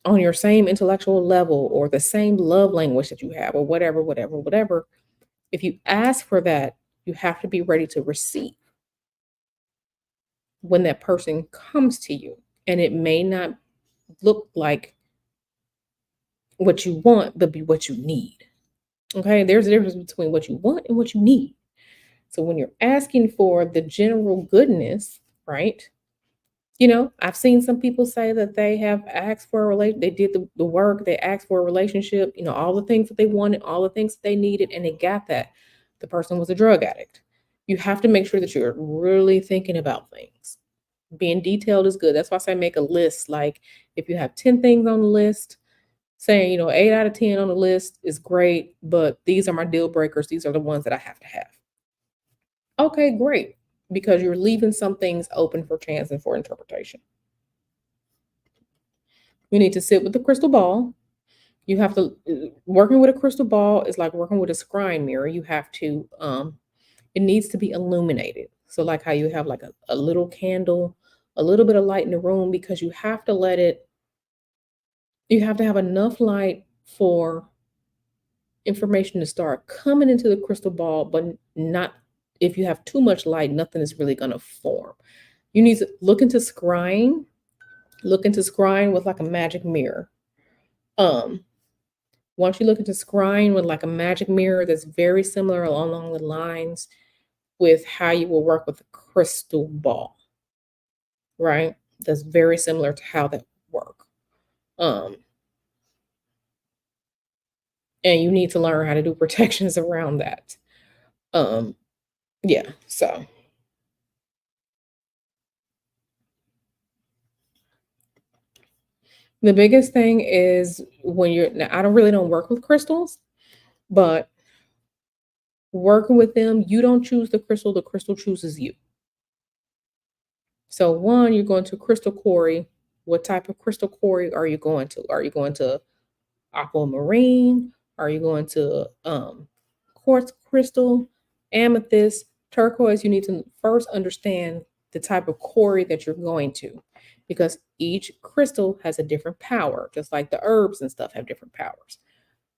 on your same intellectual level or the same love language that you have, or whatever, If you ask for that, you have to be ready to receive when that person comes to you. And it may not look like what you want, but be what you need. Okay, there's a difference between what you want and what you need. So when you're asking for the general goodness, right? I've seen some people say that they have asked for a relation, they did the work, they asked for a relationship, all the things that they wanted, all the things that they needed, and they got that. The person was a drug addict. You have to make sure that you're really thinking about things. Being detailed is good. That's why I say make a list. Like if you have 10 things on the list, saying, 8 out of 10 on the list is great, but these are my deal breakers. These are the ones that I have to have. Okay, great. Because you're leaving some things open for chance and for interpretation. You need to sit with the crystal ball. You have to working with a crystal ball is like working with a scrying mirror. You have to it needs to be illuminated. So like how you have like a little candle, a little bit of light in the room, because you have to have enough light for information to start coming into the crystal ball, but not if you have too much light, nothing is really going to form. You need to look into scrying with like a magic mirror. Once you look into scrying with like a magic mirror, that's very similar along the lines with how you will work with a crystal ball, right? That's very similar to how that work. And you need to learn how to do protections around that. Yeah, so the biggest thing is when now I don't work with crystals, but working with them, you don't choose the crystal chooses you. So one, you're going to crystal quarry. What type of crystal quarry are you going to? Are you going to aquamarine? Are you going to quartz crystal, amethyst, turquoise? You need to first understand the type of quarry that you're going to, because each crystal has a different power, just like the herbs and stuff have different powers.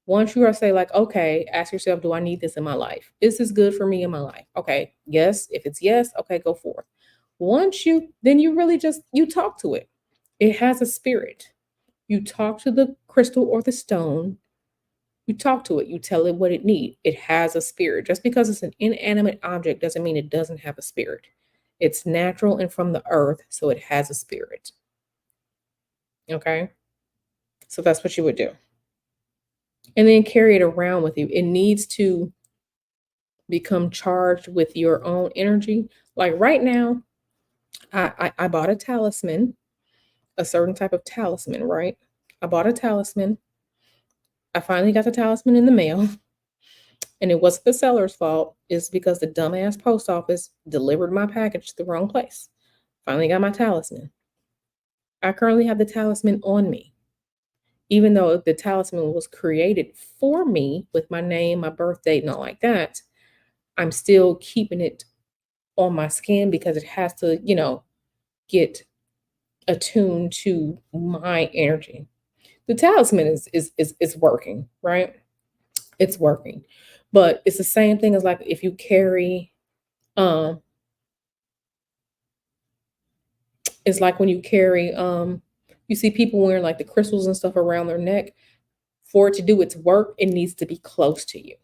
Once you are say like, okay, ask yourself, do I need this in my life? Is this good for me in my life? Okay, yes. If it's yes, okay, go forth. Then you really just, you talk to it. It has a spirit. You talk to the crystal or the stone. You talk to it. You tell it what it needs. It has a spirit. Just because it's an inanimate object doesn't mean it doesn't have a spirit. It's natural and from the earth, so it has a spirit. Okay? So that's what you would do. And then carry it around with you. It needs to become charged with your own energy. Like right now, I bought a talisman, a certain type of talisman, right? I bought a talisman. I finally got the talisman in the mail. And it wasn't the seller's fault. It's because the dumbass post office delivered my package to the wrong place. Finally got my talisman. I currently have the talisman on me. Even though the talisman was created for me with my name, my birth date, and all like that, I'm still keeping it on my skin because it has to, get attuned to my energy. The talisman is working, right? It's working. But it's the same thing as like if you carry it's like when you carry you see people wearing like the crystals and stuff around their neck. For it to do its work, it needs to be close to you.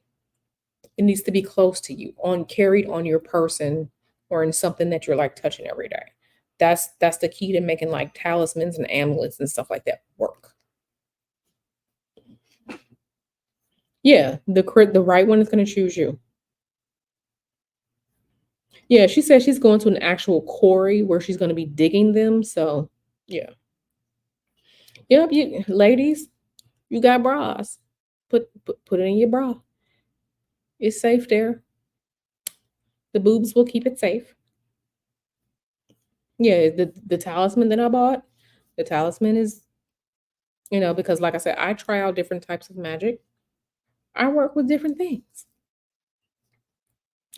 It needs to be close to you, on carried on your person or in something that you're like touching every day. That's the key to making like talismans and amulets and stuff like that work. Yeah, the right one is going to choose you. Yeah, she said she's going to an actual quarry where she's going to be digging them. So yeah, yep. You ladies, you got bras. Put it in your bra. It's safe there. The boobs will keep it safe. Yeah, the talisman that I bought, the talisman is, because like I said, I try out different types of magic. I work with different things.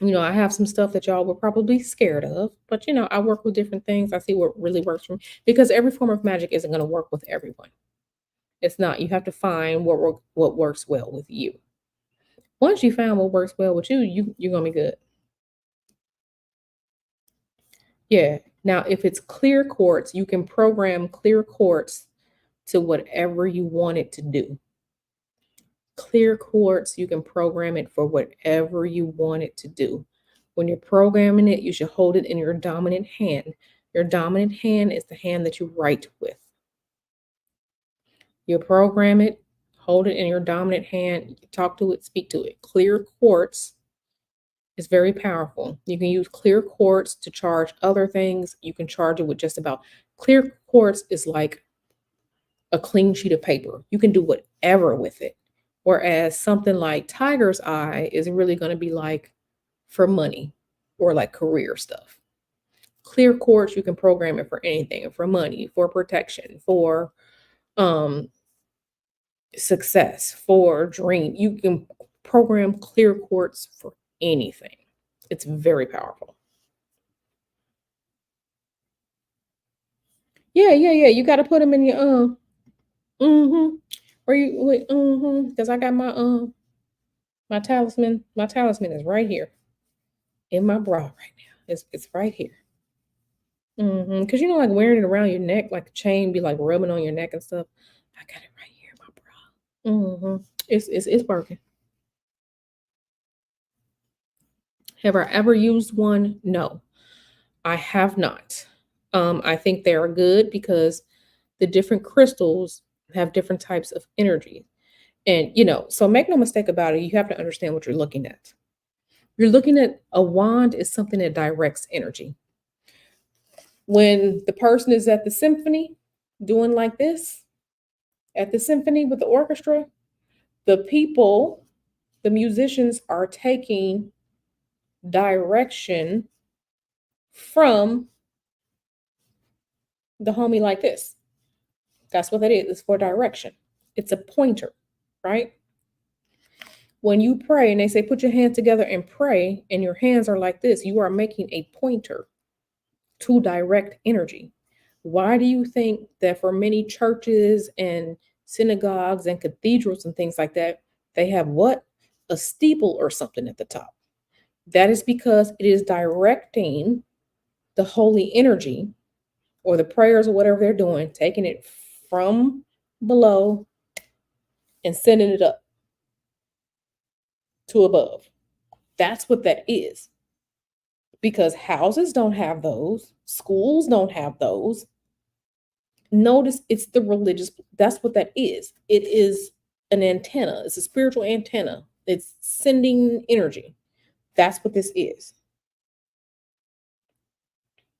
I have some stuff that y'all were probably scared of, but I work with different things. I see what really works for me, because every form of magic isn't going to work with everyone. It's not. You have to find what works well with you. Once you find what works well with you, you're gonna be good. Yeah. Now, if it's clear quartz, you can program clear quartz to whatever you want it to do. Clear quartz, you can program it for whatever you want it to do. When you're programming it, you should hold it in your dominant hand. Your dominant hand is the hand that you write with. You program it, hold it in your dominant hand, talk to it, speak to it. Clear quartz is very powerful. You can use clear quartz to charge other things. You can charge it with just about clear quartz is like a clean sheet of paper. You can do whatever with it. Whereas something like tiger's eye is really going to be like for money or like career stuff. Clear quartz, you can program it for anything, for money, for protection, for um success, for dream. You can program clear quartz for anything. It's very powerful. Yeah, yeah, yeah. You got to put them in your mm-hmm. Or you wait, mm-hmm. Because I got my talisman. My talisman is right here in my bra right now. It's right here. Mm-hmm. Because you know, like wearing it around your neck, like a chain, be like rubbing on your neck and stuff. I got it right here in my bra. Mm-hmm. It's working. Have I ever used one? No, I have not. I think they are good because the different crystals have different types of energy. And, so make no mistake about it, you have to understand what you're looking at. You're looking at a wand is something that directs energy. When the person is at the symphony doing like this, at the symphony with the orchestra, the people, the musicians are taking direction from the homie like this. That's what that is. It's for direction. It's a pointer, right? When you pray and they say put your hands together and pray, and your hands are like this, you are making a pointer to direct energy. Why do you think that for many churches and synagogues and cathedrals and things like that, they have what? A steeple or something at the top? That is because it is directing the holy energy or the prayers or whatever they're doing, taking it from below and sending it up to above. That's what that is. Because houses don't have those, schools don't have those. Notice it's the religious, that's what that is. It is an antenna, it's a spiritual antenna. It's sending energy. That's what this is.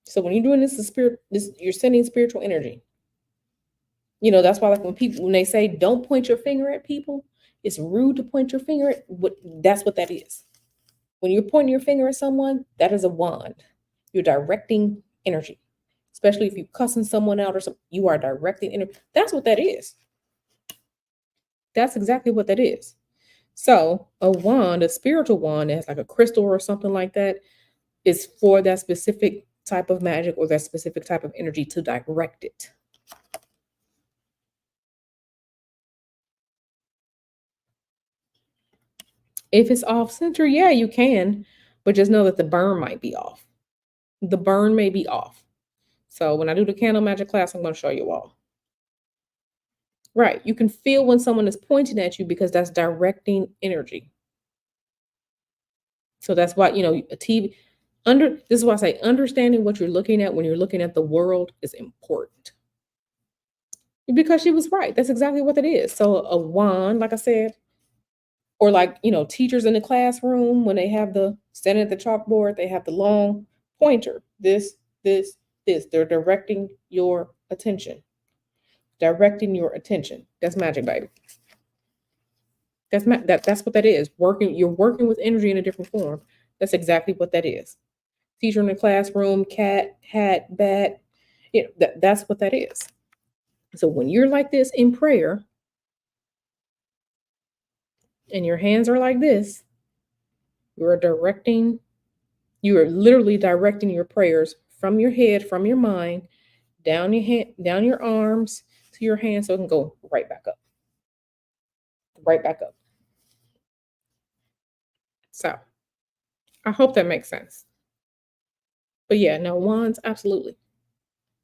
So when you're doing this, you're sending spiritual energy. That's why like when they say don't point your finger at people, it's rude to point your finger at that's what that is. When you're pointing your finger at someone, that is a wand. You're directing energy. Especially if you're cussing someone out or something, you are directing energy. That's what that is. That's exactly what that is. So a wand, a spiritual wand that has like a crystal or something like that, is for that specific type of magic or that specific type of energy to direct it. If it's off center, yeah, you can, but just know that the burn might be off. The burn may be off. So when I do the candle magic class, I'm going to show you all. Right. You can feel when someone is pointing at you because that's directing energy. So that's why, a TV this is why I say understanding what you're looking at when you're looking at the world is important. Because she was right. That's exactly what it is. So a wand, like I said, or like, teachers in the classroom when they have the standing at the chalkboard, they have the long pointer. This. They're directing your attention. Directing your attention. That's magic, baby. That's what that is. You're working with energy in a different form. That's exactly what that is. Teacher in the classroom, cat, hat, bat. That's what that is. So when you're like this in prayer, and your hands are like this, you are literally directing your prayers from your head, from your mind, down your hand, down your arms to your hands, so it can go right back up. Right back up. So I hope that makes sense. But yeah, no, wands, absolutely.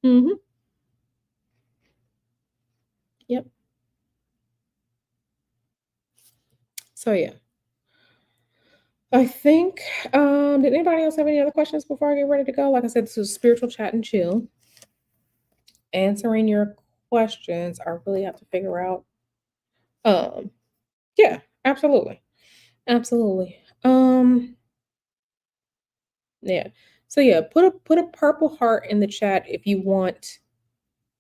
Hmm. Yep. So yeah. I think, did anybody else have any other questions before I get ready to go? Like I said, this is spiritual chat and chill. Answering your questions, I really have to figure out. Um, yeah, absolutely. Absolutely. Yeah. So yeah, put a purple heart in the chat if you want.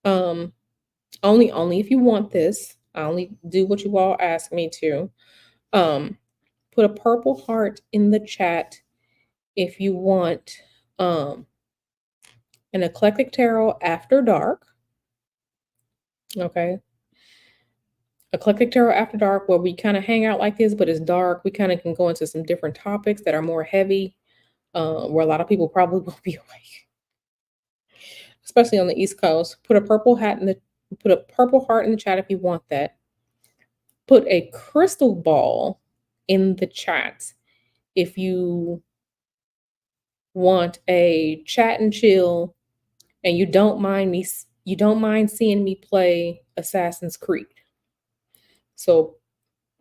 Um, only if you want this. I only do what you all ask me to. Um, put a purple heart in the chat if you want an eclectic tarot after dark. Okay. Eclectic tarot after dark, where we kind of hang out like this, but it's dark. We kind of can go into some different topics that are more heavy, where a lot of people probably won't be awake, especially on the East Coast. Put a purple heart in the chat if you want that. Put a crystal ball in the chat if you want a chat and chill and you don't mind seeing me play Assassin's Creed. So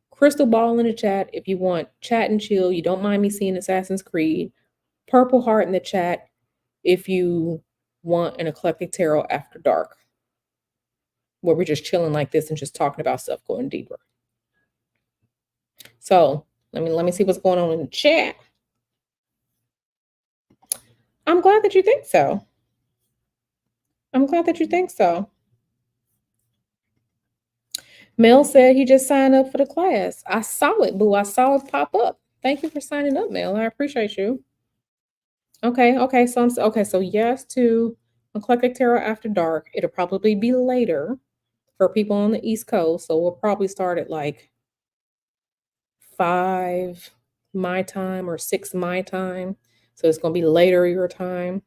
crystal ball in the chat if you want chat and chill, you don't mind me seeing Assassin's Creed. Purple heart in the chat if you want an eclectic tarot after dark, where we're just chilling like this and just talking about stuff going deeper. So let me see what's going on in the chat. I'm glad that you think so. I'm glad that you think so. Mel said he just signed up for the class. I saw it, boo. I saw it pop up. Thank you for signing up, Mel. I appreciate you. Okay. So yes to Eclectic Tarot After Dark. It'll probably be later for people on the East Coast. So we'll probably start at like 5 my time or 6 my time. So it's gonna be later your time.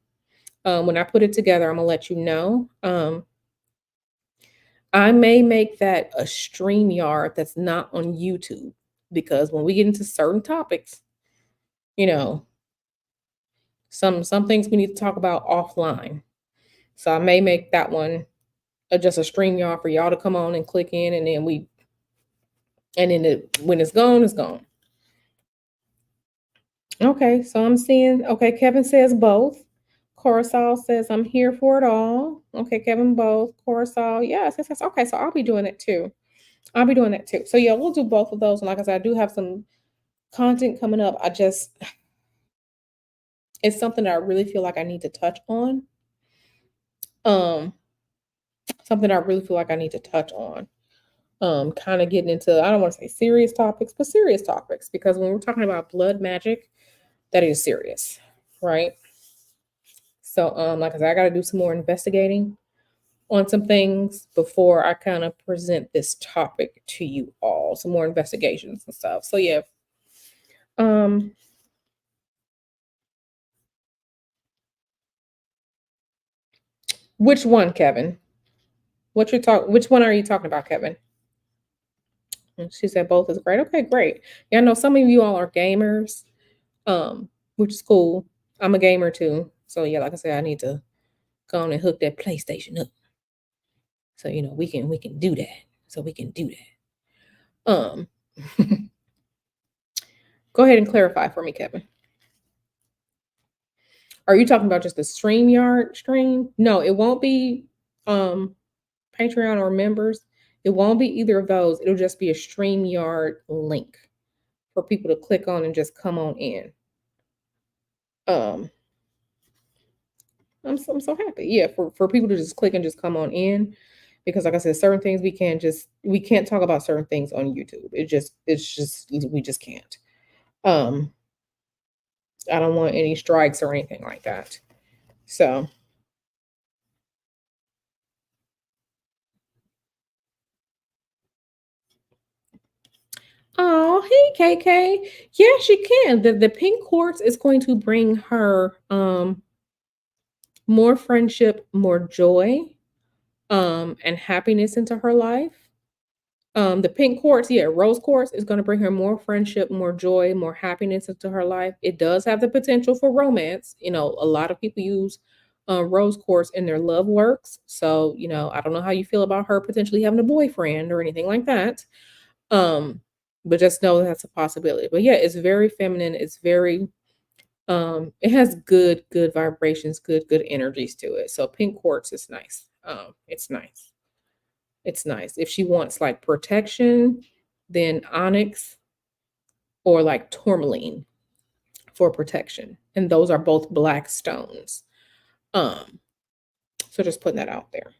When I put it together, I'm gonna let you know. I may make that a StreamYard that's not on YouTube because when we get into certain topics, you know, some things we need to talk about offline. So I may make that one just a StreamYard for y'all to come on and click in, and then when it's gone, it's gone. Okay, so I'm seeing. Okay, Kevin says both. Coruscant says I'm here for it all. Okay, Kevin, both. Coruscant, yes. Okay, so I'll be doing it too. I'll be doing that too. So yeah, we'll do both of those. And like I said, I do have some content coming up. It's something that I really feel like I need to touch on. Um, something I really feel like I need to touch on. Kind of getting into, I don't want to say serious topics, but serious topics, because when we're talking about blood magic, that is serious, right? So like I said, I got to do some more investigating on some things before I kind of present this topic to you all, some more investigations and stuff. So yeah. Um which one, Kevin? Which one are you talking about, Kevin? And she said both is great. Okay, great. Yeah, I know some of you all are gamers, which is cool. I'm a gamer too. So yeah, like I said, I need to go on and hook that PlayStation up. So we can do that. So we can do that. Go ahead and clarify for me, Kevin. Are you talking about just the StreamYard stream? No, it won't be Patreon or members. It won't be either of those. It'll just be a StreamYard link for people to click on and just come on in. Um, I'm so happy. Yeah, for people to just click and just come on in, because like I said, certain things we can't talk about certain things on YouTube. We just can't. Um, I don't want any strikes or anything like that. So, oh, hey KK. Yeah, she can. The pink quartz is going to bring her more friendship, more joy, and happiness into her life. The pink quartz, yeah, rose quartz is going to bring her more friendship, more joy, more happiness into her life. It does have the potential for romance. A lot of people use rose quartz in their love works. So, I don't know how you feel about her potentially having a boyfriend or anything like that. Um, but just know that's a possibility. But yeah, it's very feminine. It's very it has good vibrations, good energies to it. So pink quartz is nice. It's nice. It's nice. If she wants like protection, then onyx or like tourmaline for protection. And those are both black stones. Um, so just putting that out there.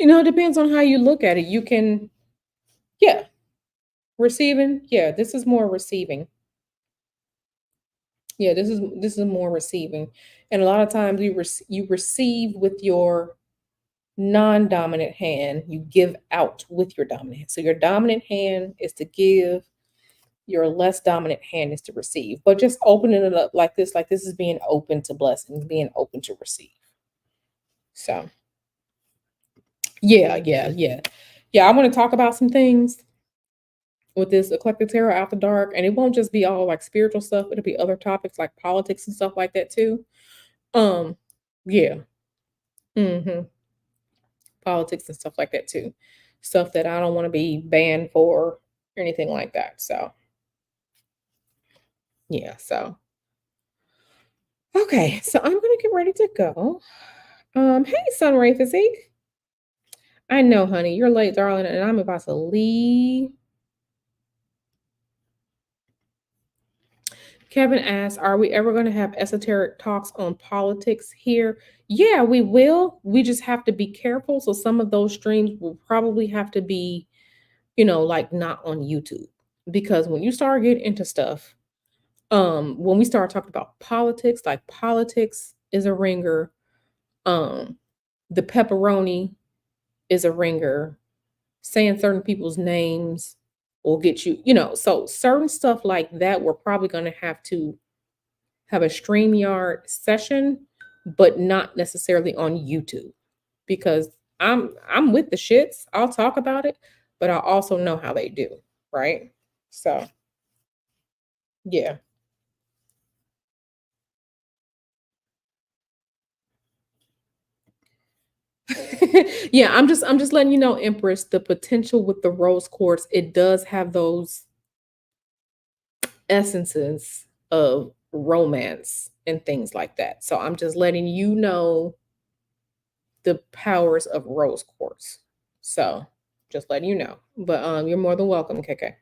It depends on how you look at it. You can, yeah, receiving. Yeah, this is more receiving. Yeah, this is more receiving. And a lot of times you receive with your non-dominant hand, you give out with your dominant hand. So your dominant hand is to give, your less dominant hand is to receive. But just opening it up like this is being open to blessings, being open to receive. So yeah. Yeah, I want to talk about some things with this eclectic tarot after dark, and it won't just be all like spiritual stuff, it'll be other topics like politics and stuff like that too. Um, yeah. hmm Politics and stuff like that too. Stuff that I don't want to be banned for or anything like that. So yeah, so okay, so I'm gonna get ready to go. Hey Sunray Physique. I know, honey, you're late, darling, and I'm about to leave. Kevin asks, are we ever going to have esoteric talks on politics here? Yeah, we will. We just have to be careful. So some of those streams will probably have to be, like not on YouTube. Because when you start getting into stuff, when we start talking about politics, like politics is a ringer, um, the pepperoni is a ringer, saying certain people's names will get you, so certain stuff like that, we're probably going to have a StreamYard session, but not necessarily on YouTube because I'm with the shits. I'll talk about it, but I also know how they do, right? So yeah. Yeah, I'm just letting you know, Empress, the potential with the rose quartz, it does have those essences of romance and things like that. So I'm just letting you know the powers of rose quartz. So just letting you know. But you're more than welcome, KK.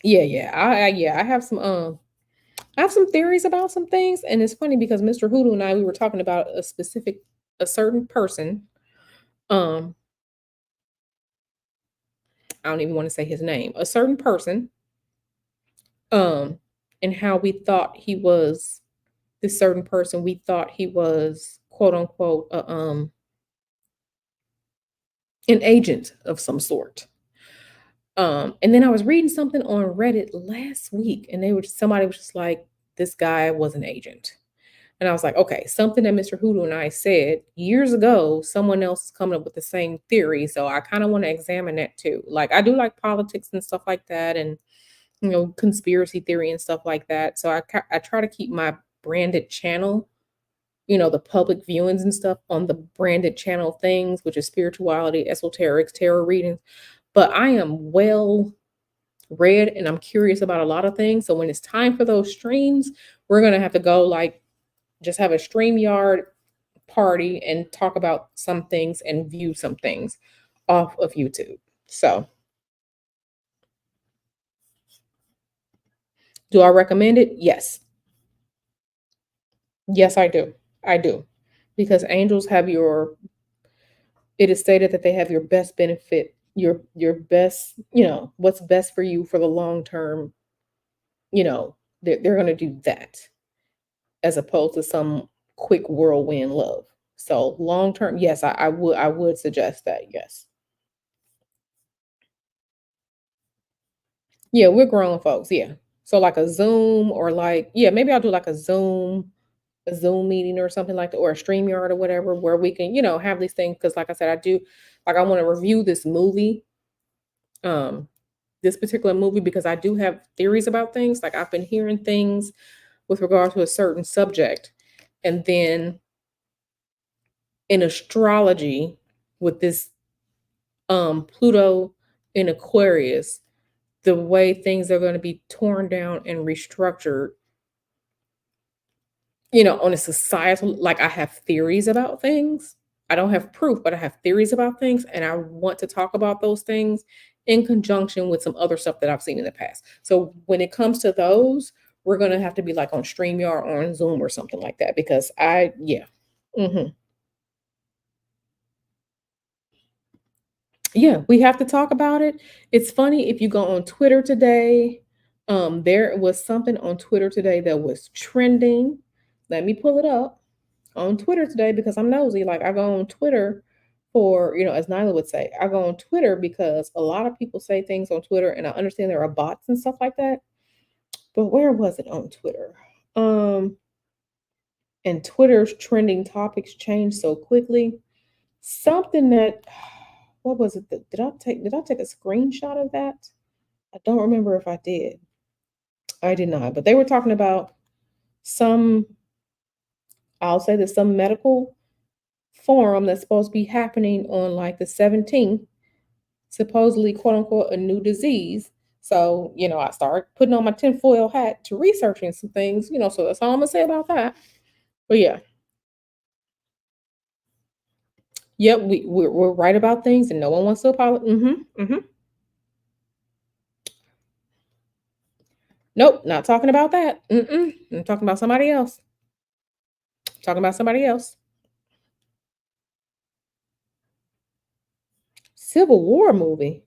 Yeah. I have some theories about some things, and it's funny because Mr. Hoodoo and I we were talking about a certain person. Um, I don't even want to say his name. A certain person, um, and how we thought he was this certain person. We thought he was quote unquote an agent of some sort. And then I was reading something on Reddit last week, and somebody was just like, this guy was an agent. And I was like, okay, something that Mr. Hoodoo and I said years ago, someone else is coming up with the same theory. So I kind of want to examine that too. Like I do like politics and stuff like that, and conspiracy theory and stuff like that. So I try to keep my branded channel, the public viewings and stuff on the branded channel things, which is spirituality, esoterics, tarot readings. But I am well read and I'm curious about a lot of things. So when it's time for those streams, we're gonna have to go like just have a StreamYard party and talk about some things and view some things off of YouTube. So do I recommend it? Yes. Yes, I do. I do. Because angels have it is stated that they have your best benefit, your best, what's best for you for the long term, they're gonna do that as opposed to some quick whirlwind love. So long term, yes, I would suggest that. Yes. Yeah, we're grown folks. Yeah. So like a Zoom or like, yeah, maybe I'll do like a Zoom meeting or something like that, or a StreamYard or whatever, where we can, have these things. Cause like I said, I want to review um, this particular movie because I do have theories about things. Like I've been hearing things with regard to a certain subject. And then in astrology with this Pluto in Aquarius, the way things are going to be torn down and restructured, on a societal, like I have theories about things. I don't have proof, but I have theories about things, and I want to talk about those things in conjunction with some other stuff that I've seen in the past. So when it comes to those, we're gonna have to be like on StreamYard or on Zoom or something like that because yeah. hmm Yeah, we have to talk about it. It's funny if you go on Twitter today, there was something on Twitter today that was trending. Let me pull it up on Twitter today because I'm nosy. Like I go on Twitter for, as Nyla would say, I go on Twitter because a lot of people say things on Twitter and I understand there are bots and stuff like that. But where was it on Twitter? Um, and Twitter's trending topics change so quickly. Something that what was it? Did I take a screenshot of that? I don't remember if I did. I did not. But they were talking about some, I'll say that some medical forum that's supposed to be happening on like the 17th, supposedly quote unquote a new disease. So, I started putting on my tinfoil hat to researching some things, so that's all I'm gonna say about that. But yeah, yep, we're right about things and no one wants to apologize. Nope, not talking about that. I'm talking about somebody else. Talking about somebody else. Civil War movie.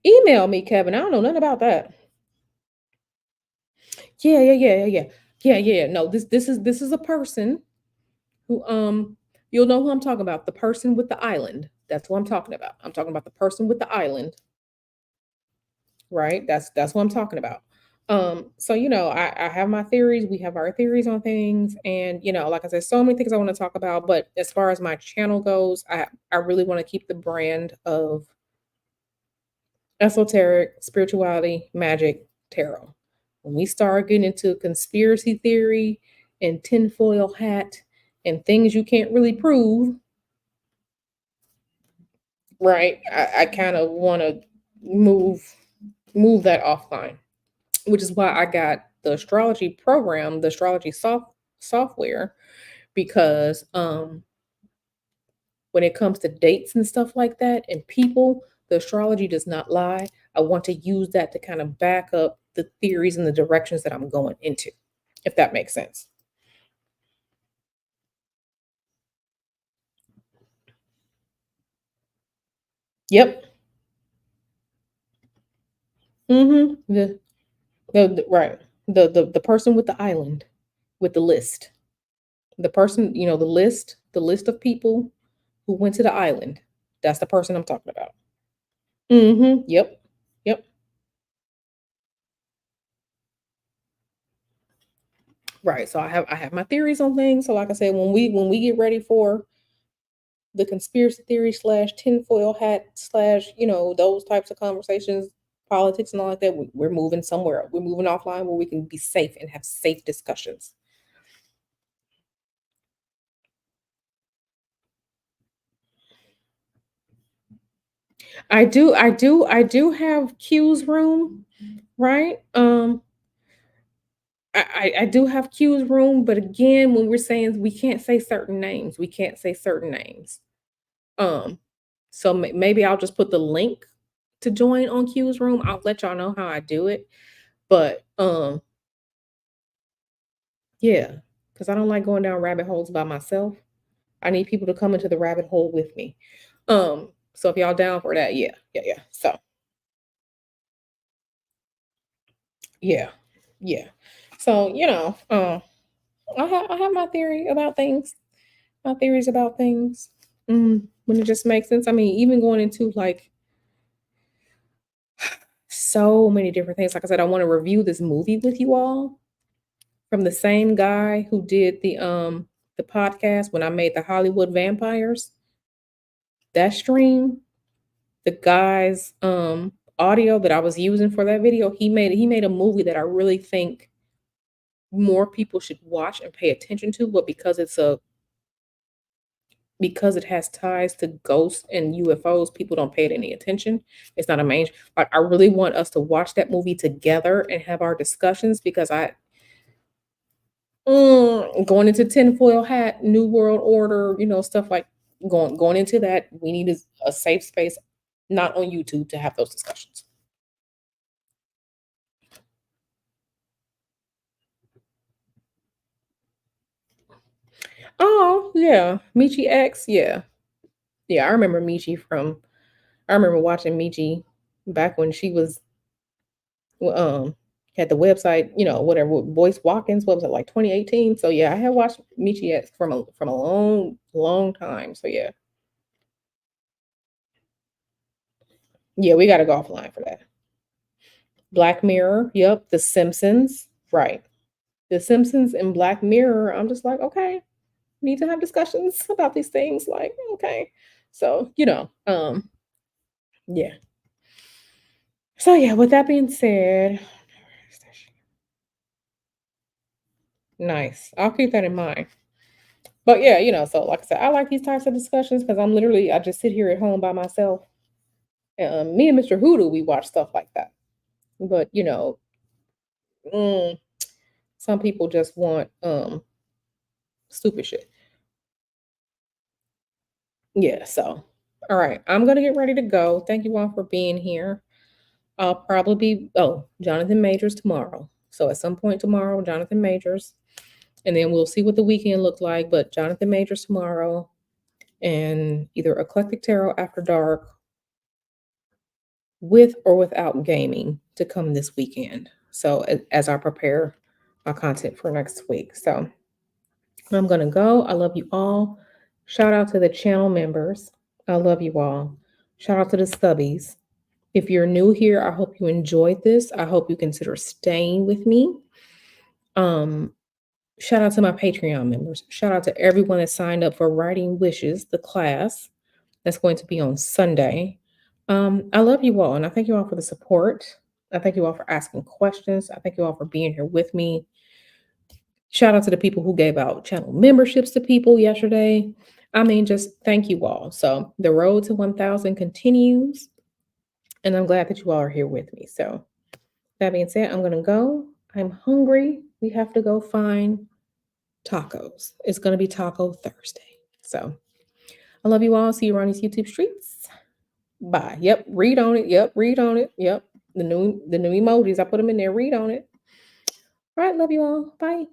Email me, Kevin. I don't know nothing about that. Yeah, yeah, yeah, yeah, yeah. Yeah, yeah. No, this is a person who you'll know who I'm talking about. The person with the island. That's what I'm talking about. I'm talking about the person with the island, right? That's what I'm talking about. So I have my theories, we have our theories on things, and like I said, so many things I want to talk about. But as far as my channel goes, I really want to keep the brand of esoteric, spirituality, magic, tarot. When we start getting into conspiracy theory and tinfoil hat and things you can't really prove, right? I kind of want to move move that offline, which is why I got the astrology program, the astrology software, because when it comes to dates and stuff like that and people, the astrology does not lie. I want to use that to kind of back up the theories and the directions that I'm going into, if that makes sense. Yep. The right. The person with the island with the list. The person, the list of people who went to the island. That's the person I'm talking about. Yep. Yep. Right. So I have my theories on things. So like I said, when we get ready for the conspiracy theory slash tinfoil hat slash those types of conversations, politics and all like that, we're moving somewhere. We're moving offline where we can be safe and have safe discussions. I do have Q's room, right? I do have Q's room, but again, when we're saying we can't say certain names, we can't say certain names. Um, so maybe I'll just put the link to join on Q's room. I'll let y'all know how I do it. But yeah, because I don't like going down rabbit holes by myself. I need people to come into the rabbit hole with me. So if y'all down for that, yeah, yeah, yeah. So yeah, yeah. So I have my theory about things. My theories about things. When it just makes sense. I mean, even going into like so many different things. Like I said, I want to review this movie with you all from the same guy who did the podcast when I made the Hollywood vampires. That stream, the guy's audio that I was using for that video, he made a movie that I really think more people should watch and pay attention to, but because it has ties to ghosts and UFOs, people don't pay it any attention. It's not a main, like, I really want us to watch that movie together and have our discussions because going into tinfoil hat, New World Order, stuff like going into that, we need a safe space, not on YouTube, to have those discussions. Oh yeah, Michi X, yeah, yeah. I remember watching Michi back when she was um had the website, whatever, Voice Walk-ins. What was it, like 2018? So yeah, I had watched Michi X from a long, long time. So yeah, yeah, we got to go offline for that. Black Mirror, yep. The Simpsons, right? The Simpsons and Black Mirror. I'm just like, okay, need to have discussions about these things. Like, okay, so yeah. So yeah, with that being said, nice. I'll keep that in mind. But yeah, so like I said, I like these types of discussions because I just sit here at home by myself. Me and Mr. Hoodoo, we watch stuff like that. But mm, some people just want stupid shit. Yeah, so all right, I'm gonna get ready to go. Thank you all for being here. I'll probably be Jonathan Majors tomorrow. So at some point tomorrow, Jonathan Majors, and then we'll see what the weekend looks like. But Jonathan Majors tomorrow, and either Eclectic Tarot After Dark with or without gaming to come this weekend. So as I prepare my content for next week. So I'm gonna go. I love you all. Shout out to the channel members. I love you all. Shout out to the stubbies. If you're new here, I hope you enjoyed this. I hope you consider staying with me. Um, Shout out to my Patreon members. Shout out to everyone that signed up for Writing Wishes, the class that's going to be on Sunday. I love you all, and I thank you all for the support. I thank you all for asking questions. I thank you all for being here with me. Shout out to the people who gave out channel memberships to people yesterday. I mean, just thank you all. So the road to 1,000 continues, and I'm glad that you all are here with me. So that being said, I'm gonna go. I'm hungry. We have to go find tacos. It's gonna be Taco Thursday. So I love you all. See you around these YouTube streets. Bye. Yep. Read on it. Yep. Read on it. Yep. The new emojis. I put them in there. Read on it. All right. Love you all. Bye.